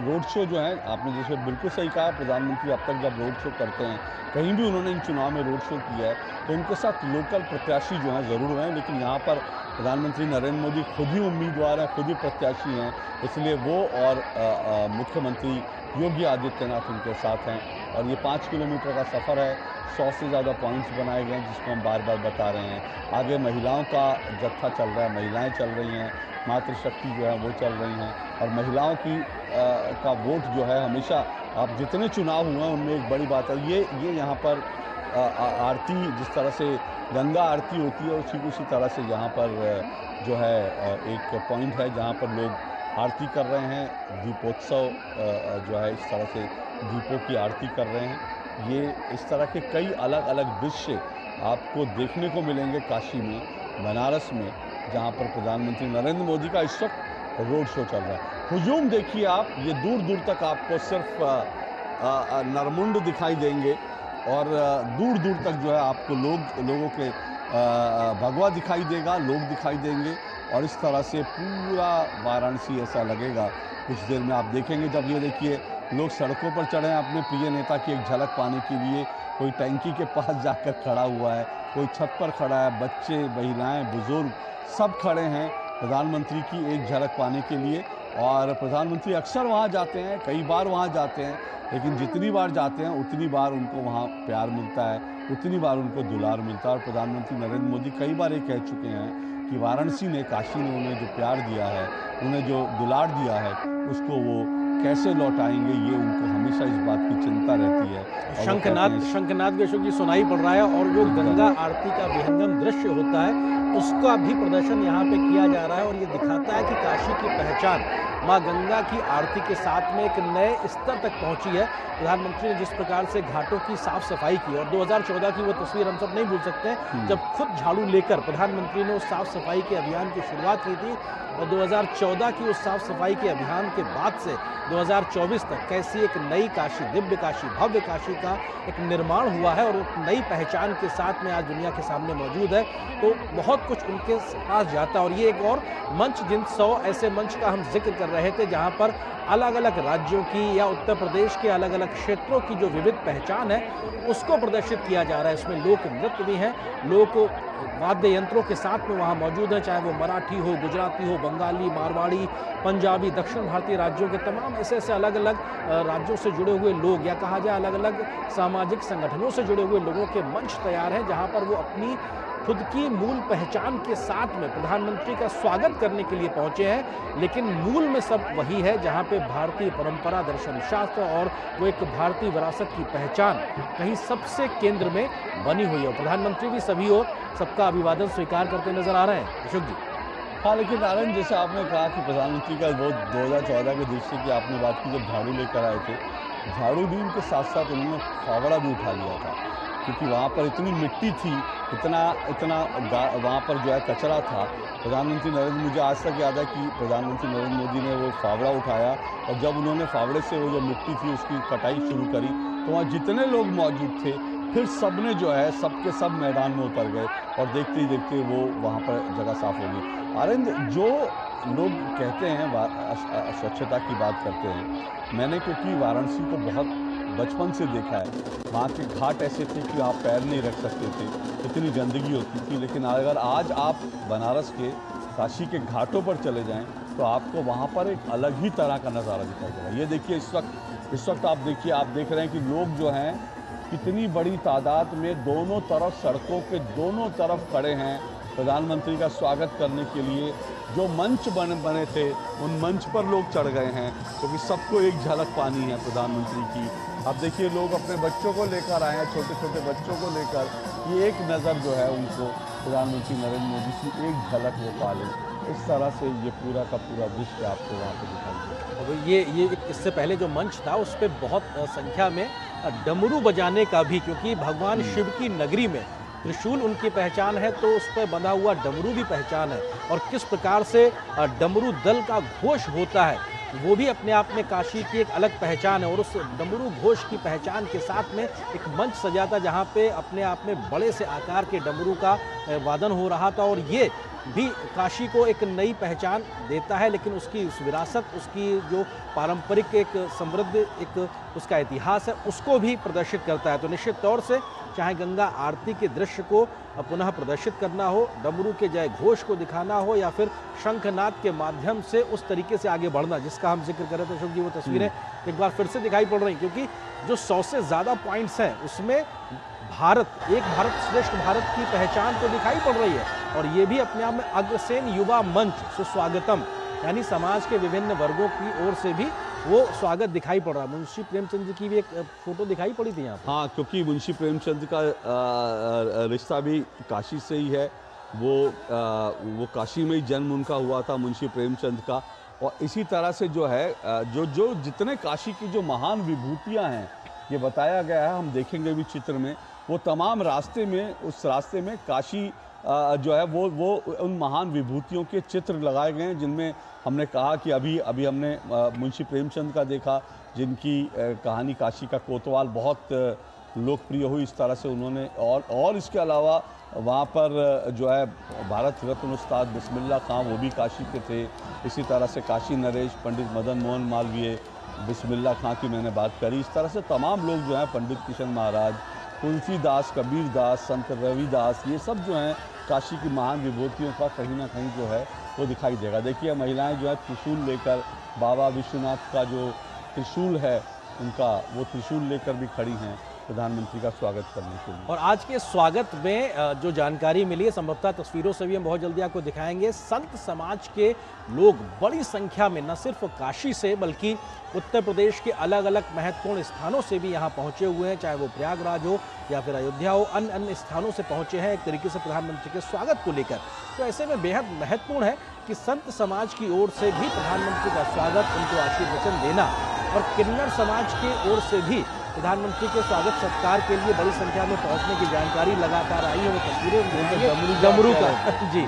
रोड शो जो हैं, आपने जैसे बिल्कुल सही कहा, प्रधानमंत्री अब तक जब रोड शो करते हैं, कहीं भी उन्होंने इन चुनाव में रोड शो किया है, तो उनके साथ लोकल प्रत्याशी जो हैं ज़रूर हैं, लेकिन यहाँ पर प्रधानमंत्री नरेंद्र मोदी खुद ही उम्मीदवार हैं, खुद ही प्रत्याशी हैं, इसलिए वो और मुख्यमंत्री योगी आदित्यनाथ उनके साथ हैं। और ये 5 किलोमीटर का सफ़र है, 100 से ज़्यादा पॉइंट्स बनाए गए हैं, जिसको हम बार बार बता रहे हैं। आगे महिलाओं का जत्था चल रहा है, महिलाएं चल रही हैं, मातृशक्ति जो है वो चल रही हैं, और महिलाओं की का वोट जो है हमेशा, आप जितने चुनाव हुए हैं उनमें एक बड़ी बात है, ये यहाँ पर आरती, जिस तरह से गंगा आरती होती है, उसी तरह से यहाँ पर जो है एक पॉइंट है जहाँ पर लोग आरती कर रहे हैं। दीपोत्सव जो है इस तरह से दीपों की आरती कर रहे हैं। ये इस तरह के कई अलग अलग दृश्य आपको देखने को मिलेंगे काशी में, बनारस में, जहाँ पर प्रधानमंत्री नरेंद्र मोदी का इस वक्त रोड शो चल रहा है। हुजूम देखिए आप, ये दूर दूर तक आपको सिर्फ नरमुंड दिखाई देंगे, और दूर दूर तक जो है आपको लोगों के भगवा दिखाई देगा, लोग दिखाई देंगे, और इस तरह से पूरा वाराणसी ऐसा लगेगा। कुछ देर में आप देखेंगे, जब ये देखिए लोग सड़कों पर चढ़े हैं अपने प्रिय नेता की एक झलक पाने के लिए। कोई टंकी के पास जाकर खड़ा हुआ है, कोई छत पर खड़ा है, बच्चे, महिलाएं, बुजुर्ग सब खड़े हैं प्रधानमंत्री की एक झलक पाने के लिए। और प्रधानमंत्री अक्सर वहाँ जाते हैं, कई बार वहाँ जाते हैं, लेकिन जितनी बार जाते हैं उतनी बार उनको वहाँ प्यार मिलता है, उतनी बार उनको दुलार मिलता है। और प्रधानमंत्री नरेंद्र मोदी कई बार ये कह चुके हैं कि वाराणसी ने, काशी ने उन्हें जो प्यार दिया है, उन्हें जो दुलार दिया है, उसको वो कैसे लौटाएंगे, ये उनको हमेशा इस बात की चिंता रहती है। शंखनाद भी अशोक जी सुनाई पड़ रहा है, और जो गंगा आरती का विहंगम दृश्य होता है उसका भी प्रदर्शन यहाँ पे किया जा रहा है, और ये दिखाता है कि काशी की पहचान मां गंगा की आरती के साथ में एक नए स्तर तक पहुंची है। प्रधानमंत्री ने जिस प्रकार से घाटों की साफ सफाई की और 2014 की वो तस्वीर हम सब नहीं भूल सकते, जब खुद झाड़ू लेकर प्रधानमंत्री ने उस साफ सफाई के अभियान की शुरुआत की थी और 2014 की उस साफ सफाई के अभियान के बाद से 2024 तक कैसी एक नई काशी, दिव्य काशी, भव्य काशी का एक निर्माण हुआ है और एक नई पहचान के साथ में आज दुनिया के सामने मौजूद है। तो बहुत कुछ उनके पास जाता है और ये एक और मंच, जिन 100 ऐसे मंच का हम जिक्र कर रहे थे जहां पर अलग अलग राज्यों की या उत्तर प्रदेश के अलग अलग क्षेत्रों की जो विविध पहचान है उसको प्रदर्शित किया जा रहा है। इसमें लोक नृत्य भी हैं, लोक वाद्य यंत्रों के साथ में वहाँ मौजूद है, चाहे वो मराठी हो, गुजराती हो, बंगाली, मारवाड़ी, पंजाबी, दक्षिण भारतीय राज्यों के तमाम ऐसे अलग अलग राज्यों से जुड़े हुए लोग या कहा जाए अलग अलग सामाजिक संगठनों से जुड़े हुए लोगों के मंच तैयार हैं जहाँ पर वो अपनी खुद की मूल पहचान के साथ में प्रधानमंत्री का स्वागत करने के लिए पहुंचे हैं। लेकिन मूल में सब वही है जहां पे भारतीय परंपरा, दर्शन शास्त्र और वो एक भारतीय विरासत की पहचान कहीं सबसे केंद्र में बनी हुई है। प्रधानमंत्री भी सभी और सबका अभिवादन स्वीकार करते नजर आ रहे हैं। अशोक जी। हाँ, लेकिन नारायण, जैसे आपने कहा कि प्रधानमंत्री का वो 2014 के दृश्य की आपने बात की, जब झाड़ू लेकर आए थे, झाड़ू भी उनके साथ साथ उन्होंने फावड़ा भी उठा लिया था क्योंकि वहाँ पर इतनी मिट्टी थी, इतना वहाँ पर जो है कचरा था। प्रधानमंत्री मुझे आज तक याद है कि प्रधानमंत्री नरेंद्र मोदी ने वो फावड़ा उठाया और जब उन्होंने फावड़े से वो जो मिट्टी थी उसकी कटाई शुरू करी तो वहाँ जितने लोग मौजूद थे फिर सब ने जो है सबके सब मैदान में उतर गए और देखते ही देखते वो वहाँ पर जगह साफ हो गई। आनंद, जो लोग कहते हैं स्वच्छता की बात करते हैं, मैंने क्योंकि वाराणसी को बहुत बचपन से देखा है, वहाँ के घाट ऐसे थे कि आप पैर नहीं रख सकते थे, इतनी गंदगी होती थी। लेकिन अगर आज आप बनारस के काशी के घाटों पर चले जाएं तो आपको वहाँ पर एक अलग ही तरह का नज़ारा दिखाई देगा। ये देखिए, इस वक्त आप देखिए, आप देख रहे हैं कि लोग जो हैं कितनी बड़ी तादाद में दोनों तरफ, सड़कों के दोनों तरफ खड़े हैं प्रधानमंत्री का स्वागत करने के लिए। जो मंच बने थे उन मंच पर लोग चढ़ गए हैं क्योंकि सबको एक झलक पानी है प्रधानमंत्री की। अब देखिए, लोग अपने बच्चों को लेकर आए हैं, छोटे छोटे बच्चों को लेकर, ये एक नज़र जो है उनको प्रधानमंत्री नरेंद्र मोदी की एक झलक वो पाले। इस तरह से ये पूरा का पूरा दृश्य आपको वहाँ पर दिखाई देगा। अब ये इससे पहले जो मंच था उस पर बहुत संख्या में डमरू बजाने का भी, क्योंकि भगवान शिव की नगरी में त्रिशूल उनकी पहचान है तो उस पर बंधा हुआ डमरू भी पहचान है और किस प्रकार से डमरू दल का घोष होता है वो भी अपने आप में काशी की एक अलग पहचान है। और उस डमरू घोष की पहचान के साथ में एक मंच सजा था जहाँ पे अपने आप में बड़े से आकार के डमरू का वादन हो रहा था और ये भी काशी को एक नई पहचान देता है। लेकिन उसकी उस विरासत, उसकी जो पारंपरिक एक समृद्ध एक उसका इतिहास है उसको भी प्रदर्शित करता है। तो निश्चित तौर से चाहे गंगा आरती के दृश्य को पुनः प्रदर्शित करना हो, डमरू के जय घोष को दिखाना हो या फिर शंखनाद के माध्यम से उस तरीके से आगे बढ़ना जिसका हम जिक्र कर रहे थे अशोक जी, वो तस्वीरें एक बार फिर से दिखाई पड़ रही क्योंकि जो 100 से ज़्यादा पॉइंट्स हैं उसमें भारत, एक भारत श्रेष्ठ भारत की पहचान तो दिखाई पड़ रही है और ये भी अपने आप में अग्रसेन युवा मंच सुस्वागतम, यानी समाज के विभिन्न वर्गों की ओर से भी वो स्वागत दिखाई पड़ रहा है। मुंशी प्रेमचंद जी की भी एक फोटो दिखाई पड़ी थी यहाँ पर। हाँ, क्योंकि मुंशी प्रेमचंद का रिश्ता भी काशी से ही है। वो काशी में ही जन्म उनका हुआ था, मुंशी प्रेमचंद का। और इसी तरह से जो है जो जितने काशी की जो महान विभूतियाँ हैं ये बताया गया है, हम देखेंगे भी चित्र में, वो तमाम रास्ते में, उस रास्ते में काशी जो है वो उन महान विभूतियों के चित्र लगाए गए हैं जिनमें हमने कहा कि अभी हमने मुंशी प्रेमचंद का देखा जिनकी कहानी काशी का कोतवाल बहुत लोकप्रिय हुई। इस तरह से उन्होंने और इसके अलावा वहाँ पर जो है भारत रत्न उस्ताद बिस्मिल्लाह खां वो भी काशी के थे। इसी तरह से काशी नरेश, पंडित मदन मोहन मालवीय, बिस्मिल्लाह खां की मैंने बात करी। इस तरह से तमाम लोग जो हैं, पंडित किशन महाराज, तुलसीदास, कबीरदास, संत रविदास, ये सब जो हैं काशी की महान विभूतियों का कहीं ना कहीं जो है वो दिखाई देगा। देखिए, महिलाएं जो है त्रिशूल लेकर, बाबा विश्वनाथ का जो त्रिशूल है उनका, वो त्रिशूल लेकर भी खड़ी हैं। प्रधानमंत्री का स्वागत करने के लिए। और आज के स्वागत में जो जानकारी मिली है, संभवतः तस्वीरों से भी हम बहुत जल्दी आपको दिखाएंगे, संत समाज के लोग बड़ी संख्या में न सिर्फ काशी से बल्कि उत्तर प्रदेश के अलग अलग महत्वपूर्ण स्थानों से भी यहाँ पहुँचे हुए हैं, चाहे वो प्रयागराज हो या फिर अयोध्या हो, अन्य अन्य स्थानों से पहुँचे हैं एक तरीके से प्रधानमंत्री के स्वागत को लेकर। तो ऐसे में बेहद महत्वपूर्ण है कि संत समाज की ओर से भी प्रधानमंत्री का स्वागत, उनको आशीर्वचन देना, और किन्नर समाज की ओर से भी प्रधानमंत्री के स्वागत सत्कार के लिए बड़ी संख्या में पहुंचने की जानकारी लगातार आई है। वो तस्वीरें डमरू का जी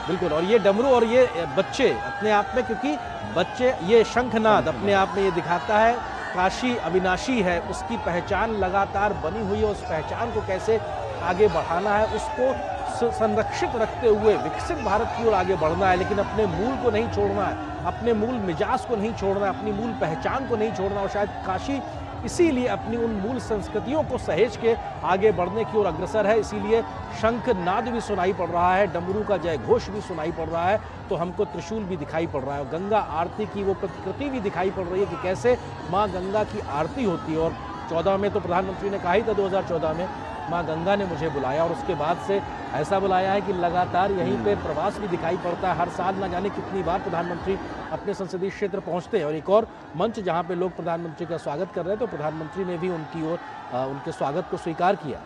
बिल्कुल, और ये डमरू और ये बच्चे अपने आप में, क्योंकि बच्चे ये शंखनाद अपने आप में ये दिखाता है काशी अविनाशी है, उसकी पहचान लगातार बनी हुई है। उस पहचान को कैसे आगे बढ़ाना है, उसको संरक्षित रखते हुए विकसित भारत की ओर आगे बढ़ना है, लेकिन अपने मूल को नहीं छोड़ना है, अपने मूल मिजाज को नहीं छोड़ना है, अपनी मूल पहचान को नहीं छोड़ना। और शायद काशी इसीलिए अपनी उन मूल संस्कृतियों को सहेज के आगे बढ़ने की ओर अग्रसर है। इसीलिए शंख नाद भी सुनाई पड़ रहा है, डमरू का जय घोष भी सुनाई पड़ रहा है, तो हमको त्रिशूल भी दिखाई पड़ रहा है, गंगा आरती की वो प्रतिकृति भी दिखाई पड़ रही है कि कैसे माँ गंगा की आरती होती है। और 14 में तो प्रधानमंत्री ने कहा ही था, 2014 में माँ गंगा ने मुझे बुलाया, और उसके बाद से ऐसा बुलाया है कि लगातार यहीं पे प्रवास भी दिखाई पड़ता है। हर साल न जाने कितनी बार प्रधानमंत्री अपने संसदीय क्षेत्र पहुंचते हैं। और एक और मंच जहां पे लोग प्रधानमंत्री का स्वागत कर रहे हैं, तो प्रधानमंत्री ने भी उनकी ओर उनके स्वागत को स्वीकार किया।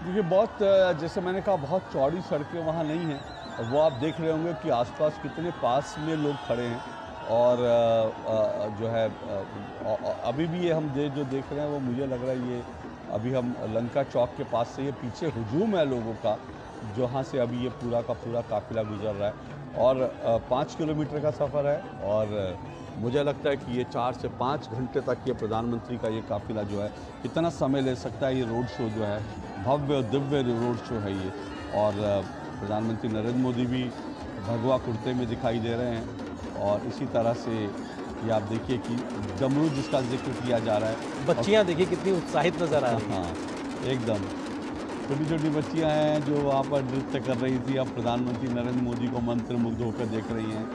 देखिए, बहुत जैसे मैंने कहा, बहुत चौड़ी सड़कें वहाँ नहीं हैं। वो आप देख रहे होंगे कि आसपास कितने पास में लोग खड़े हैं, और जो है अभी भी ये हम जो देख रहे हैं वो मुझे लग रहा है ये अभी हम लंका चौक के पास से, ये पीछे हुजूम है लोगों का, जहाँ से अभी ये पूरा का पूरा काफिला गुजर रहा है। और 5 किलोमीटर का सफ़र है, और मुझे लगता है कि ये 4 से 5 घंटे तक ये प्रधानमंत्री का ये काफिला जो है कितना समय ले सकता है। ये रोड शो जो है भव्य और दिव्य रोड शो है ये। और प्रधानमंत्री नरेंद्र मोदी भी भगवा कुर्ते में दिखाई दे रहे हैं, और इसी तरह से ये आप देखिए कि डमरू जिसका जिक्र किया जा रहा है, बच्चियां देखिए कितनी उत्साहित नजर आ रही हैं। हाँ, एकदम छोटी छोटी बच्चियां हैं जो वहाँ पर नृत्य कर रही थी, अब प्रधानमंत्री नरेंद्र मोदी को मंत्रमुग्ध होकर देख रही हैं।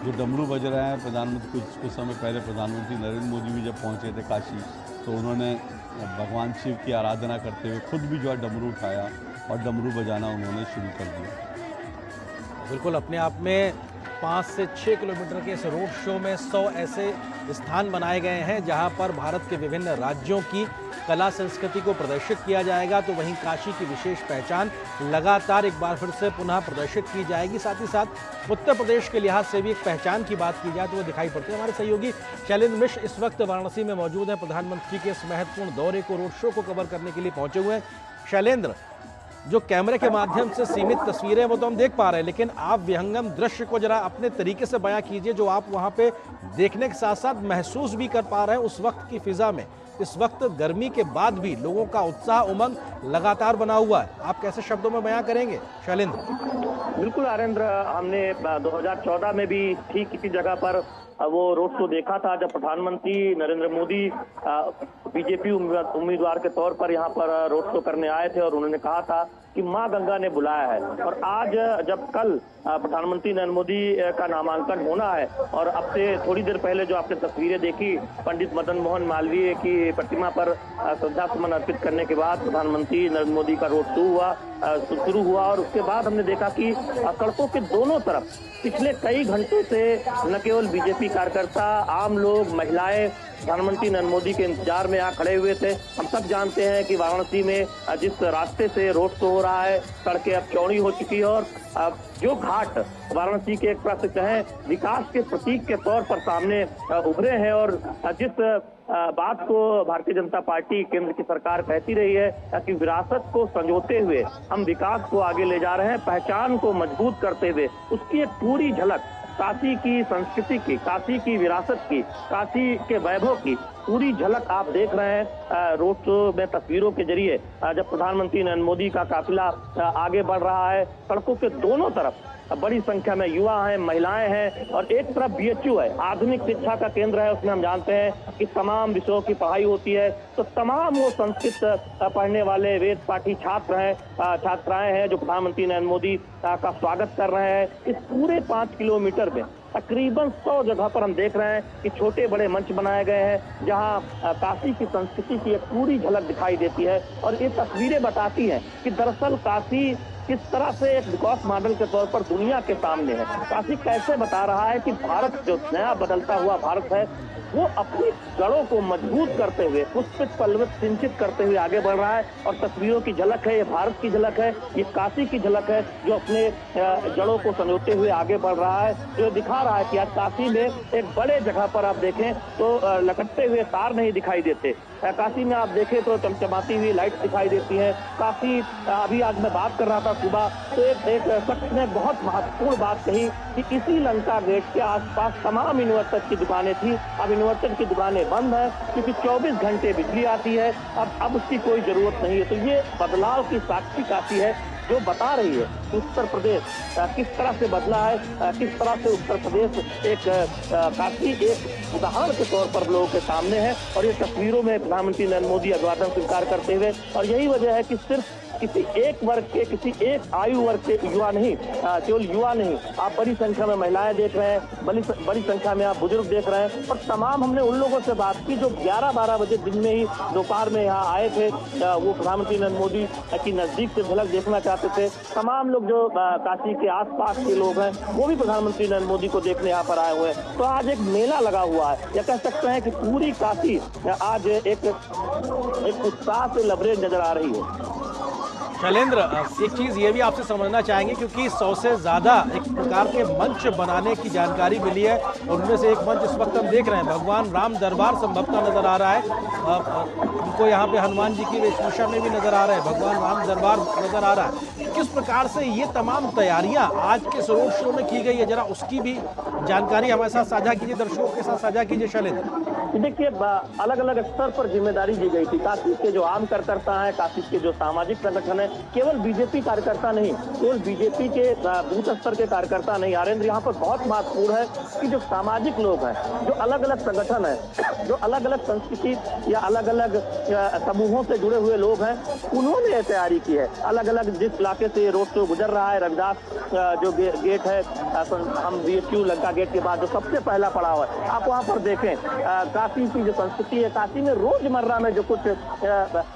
जो डमरू बज रहा है, प्रधानमंत्री कुछ समय पहले प्रधानमंत्री नरेंद्र मोदी भी जब पहुँचे थे काशी, तो उन्होंने भगवान शिव की आराधना करते हुए खुद भी जो है डमरू उठाया और डमरू बजाना उन्होंने शुरू कर दिया। बिल्कुल, अपने आप में 5 से 6 किलोमीटर के इस रोड शो में 100 ऐसे स्थान बनाए गए हैं जहां पर भारत के विभिन्न राज्यों की कला संस्कृति को प्रदर्शित किया जाएगा। तो वहीं काशी की विशेष पहचान लगातार एक बार फिर से पुनः प्रदर्शित की जाएगी। साथ ही साथ उत्तर प्रदेश के लिहाज से भी एक पहचान की बात की जाए तो वो दिखाई पड़ती है। हमारे सहयोगी शैलेंद्र मिश्र इस वक्त वाराणसी में मौजूद हैं, प्रधानमंत्री के इस महत्वपूर्ण दौरे को, रोड शो को कवर करने के लिए पहुंचे हुए हैं। शैलेंद्र, जो कैमरे के माध्यम से सीमित तस्वीरें वो तो हम देख पा रहे हैं, लेकिन आप विहंगम दृश्य को जरा अपने तरीके से बयां कीजिए, जो आप वहां पे देखने के साथ साथ महसूस भी कर पा रहे हैं उस वक्त की फिजा में। इस वक्त गर्मी के बाद भी लोगों का उत्साह, उमंग लगातार बना हुआ है। आप कैसे शब्दों में बयां करेंगे शैलेंद्र? बिल्कुल आरेंद्र, हमने 2014 में भी ठीक इसी जगह पर वो रोड शो देखा था, जब प्रधानमंत्री नरेंद्र मोदी बीजेपी उम्मीदवार के तौर पर यहाँ पर रोड शो करने आए थे, और उन्होंने कहा था कि मां गंगा ने बुलाया है। और आज जब कल प्रधानमंत्री नरेंद्र मोदी का नामांकन होना है, और अब से थोड़ी देर पहले जो आपने तस्वीरें देखी, पंडित मदन मोहन मालवीय की प्रतिमा पर श्रद्धा सुमन अर्पित करने के बाद प्रधानमंत्री नरेंद्र मोदी का रोड शो शुरू हुआ। और उसके बाद हमने देखा कि सड़कों के दोनों तरफ पिछले कई घंटों से न केवल बीजेपी कार्यकर्ता, आम लोग, महिलाएं प्रधानमंत्री नरेंद्र मोदी के इंतजार में यहाँ खड़े हुए थे। हम सब जानते हैं कि वाराणसी में जिस रास्ते से रोड शो हो रहा है, सड़कें अब चौड़ी हो चुकी है, और जो घाट वाराणसी के एक प्रश्न कहें विकास के प्रतीक के तौर पर सामने उभरे हैं। और जिस बात को भारतीय जनता पार्टी, केंद्र की सरकार कहती रही है कि विरासत को संजोते हुए हम विकास को आगे ले जा रहे हैं, पहचान को मजबूत करते हुए, उसकी एक पूरी झलक काशी की संस्कृति की, काशी की विरासत की, काशी के वैभव की पूरी झलक आप देख रहे हैं रोड शो में तस्वीरों के जरिए। जब प्रधानमंत्री नरेंद्र मोदी का काफिला आगे बढ़ रहा है, सड़कों के दोनों तरफ बड़ी संख्या में युवा हैं, महिलाएं हैं, और एक तरफ BHU है, आधुनिक शिक्षा का केंद्र है। उसमें हम जानते हैं कि तमाम विषयों की पढ़ाई होती है, तो तमाम वो संस्कृत पढ़ने वाले वेद पाठी छात्र हैं, छात्राएं हैं जो प्रधानमंत्री नरेंद्र मोदी का स्वागत कर रहे हैं। इस पूरे 5 किलोमीटर में तकरीबन 100 जगह पर हम देख रहे हैं कि छोटे बड़े मंच बनाए गए हैं, जहां काशी की संस्कृति की एक पूरी झलक दिखाई देती है। और ये तस्वीरें बताती हैं कि दरअसल काशी किस तरह से एक विकास मॉडल के तौर पर दुनिया के सामने है। काशी कैसे बता रहा है कि भारत जो नया बदलता हुआ भारत है, वो अपनी जड़ों को मजबूत करते हुए, पुष्पित पल्लवित सिंचित करते हुए आगे बढ़ रहा है। और तस्वीरों की झलक है, ये भारत की झलक है, ये काशी की झलक है, जो अपने जड़ों को संजोते हुए आगे बढ़ रहा है, जो दिखा रहा है कि आज काशी में एक बड़े जगह पर आप देखें तो लटकते हुए तार नहीं दिखाई देते। काशी में आप देखें तो चमचमाती हुई लाइट दिखाई देती है। काफी अभी आज मैं बात कर रहा था सुबह, तो एक शख्स ने बहुत महत्वपूर्ण बात कही कि इसी लंका गेट के आसपास तमाम इन्वर्टर की दुकानें थी, अब इन्वर्टर की दुकानें बंद है क्योंकि 24 घंटे बिजली आती है, अब उसकी कोई जरूरत नहीं है। तो ये बदलाव की साक्षी काशी है, जो बता रही है कि उत्तर प्रदेश किस तरह से बदला है, किस तरह से उत्तर प्रदेश एक काशी एक उदाहरण के तौर पर लोगों के सामने है। और ये तस्वीरों में प्रधानमंत्री नरेंद्र मोदी अभिवादन स्वीकार करते हुए, और यही वजह है कि सिर्फ किसी एक वर्ग के, किसी एक आयु वर्ग के युवा नहीं, केवल युवा नहीं, आप बड़ी संख्या में महिलाएं देख रहे हैं, बड़ी संख्या में आप बुजुर्ग देख रहे हैं। और तमाम हमने उन लोगों से बात की जो 11-12 बजे दिन में ही दोपहर में यहाँ आए थे, वो प्रधानमंत्री नरेंद्र मोदी की नजदीक से झलक देखना चाहते थे। तमाम लोग जो काशी के आसपास के लोग हैं, वो भी प्रधानमंत्री नरेंद्र मोदी को देखने यहाँ पर आए हुए हैं। तो आज एक मेला लगा हुआ है, या कह सकते हैं कि पूरी काशी आज एक उत्साह से लबरेज नजर आ रही है। शैलेंद्र, एक चीज ये भी आपसे समझना चाहेंगे, क्योंकि 100 से ज्यादा एक प्रकार के मंच बनाने की जानकारी मिली है, उनमें से एक मंच इस वक्त हम देख रहे हैं, भगवान राम दरबार संभवतः नजर आ रहा है। हमको यहाँ पे हनुमान जी की वेशभूषा में भी नजर आ रहा है, भगवान राम दरबार नजर आ रहा है। किस प्रकार से ये तमाम तैयारियां आज के रोड शो में की गई है, जरा उसकी भी जानकारी हमारे साथ साझा कीजिए, दर्शकों के साथ साझा कीजिए शैलेंद्र। देखिए, अलग अलग स्तर पर जिम्मेदारी दी गई थी। काशी के जो आम कार्यकर्ता हैं, काशी के जो सामाजिक संगठन है, केवल बीजेपी कार्यकर्ता नहीं, केवल बीजेपी के बूथ स्तर के कार्यकर्ता नहीं, आरेंद्र, यहाँ पर बहुत महत्वपूर्ण है कि जो सामाजिक लोग हैं, जो अलग अलग संगठन है, जो अलग अलग संस्कृति या अलग अलग समूहों से जुड़े हुए लोग हैं, उन्होंने ये तैयारी की है। अलग अलग जिस इलाके से रोड शो गुजर रहा है, रविदास जो गेट है, हम BHU लंका गेट के बाद जो सबसे पहला पड़ाव है, आप वहाँ पर देखें काशी की जो संस्कृति है, काशी में रोजमर्रा में जो कुछ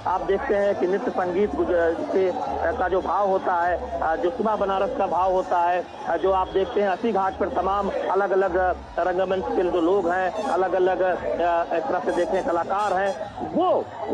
आप देखते हैं कि नृत्य संगीत का जो भाव होता है, जो सुबह बनारस का भाव होता है, जो आप देखते हैं अस्सी घाट पर तमाम अलग अलग रंगमंच के जो लोग हैं, अलग अलग इस तरह से देखें कलाकार हैं, वो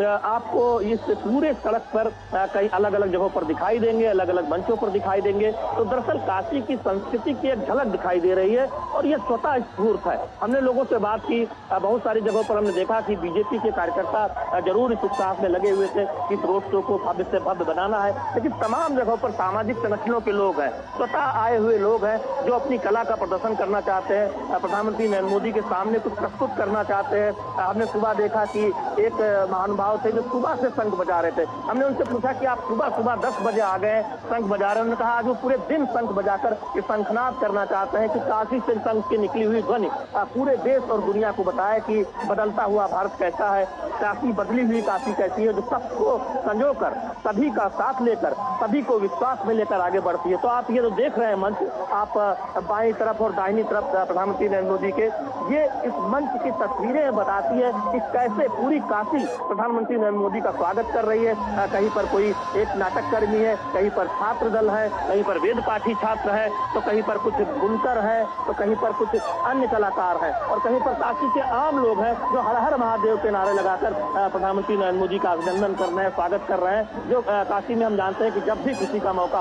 आपको इस पूरे सड़क पर कई अलग अलग जगहों पर दिखाई देंगे, अलग अलग मंचों पर दिखाई देंगे। तो दरअसल काशी की संस्कृति की एक झलक दिखाई दे रही है, और ये स्वतः स्फूर्त है। हमने लोगों से बात की, बहुत सारी जगहों पर हमने देखा कि बीजेपी के कार्यकर्ता जरूर इस उत्साह में लगे हुए थे कि इस रोड शो को भव्य से भव्य बनाना है, लेकिन तमाम जगहों पर सामाजिक संगठनों के लोग हैं, स्वतः आए हुए लोग हैं, जो अपनी कला का प्रदर्शन करना चाहते हैं, प्रधानमंत्री नरेंद्र मोदी के सामने कुछ प्रस्तुत करना चाहते हैं। हमने सुबह देखा कि एक महानुभाव थे जो सुबह से शंख बजा रहे थे। हमने उनसे पूछा कि आप सुबह 10 बजे आ गए, शंख बजा रहे हैं। उन्होंने कहा आज वो पूरे दिन शंख बजाकर ये शंखनाद करना चाहते हैं कि काशी से शंख की निकली हुई ध्वनि पूरे देश और दुनिया को बताए कि बदलता हुआ भारत कैसा है, काशी बदली हुई काशी कैसी है, जो सबको संजोकर, सभी का साथ लेकर, सभी को विश्वास में लेकर आगे बढ़ती है। तो आप ये जो देख रहे हैं मंच, आप बाईं तरफ और दाहिनी तरफ प्रधानमंत्री नरेंद्र मोदी के, ये इस मंच की तस्वीरें बताती है कि कैसे पूरी काशी प्रधानमंत्री नरेंद्र मोदी का स्वागत कर रही है। कहीं पर कोई एक नाटक कर्मी है, कहीं पर छात्र दल है, कहीं पर वेद पाठी छात्र है, तो कहीं पर कुछ बुनकर है, तो कहीं पर कुछ अन्य कलाकार है, और कहीं पर काशी के आम लोग हैं जो हर हर महादेव के नारे लगाकर प्रधानमंत्री नरेंद्र मोदी का अभिनंदन कर रहे हैं, स्वागत कर रहे हैं। जो काशी में हम जानते हैं कि जब भी किसी का मौका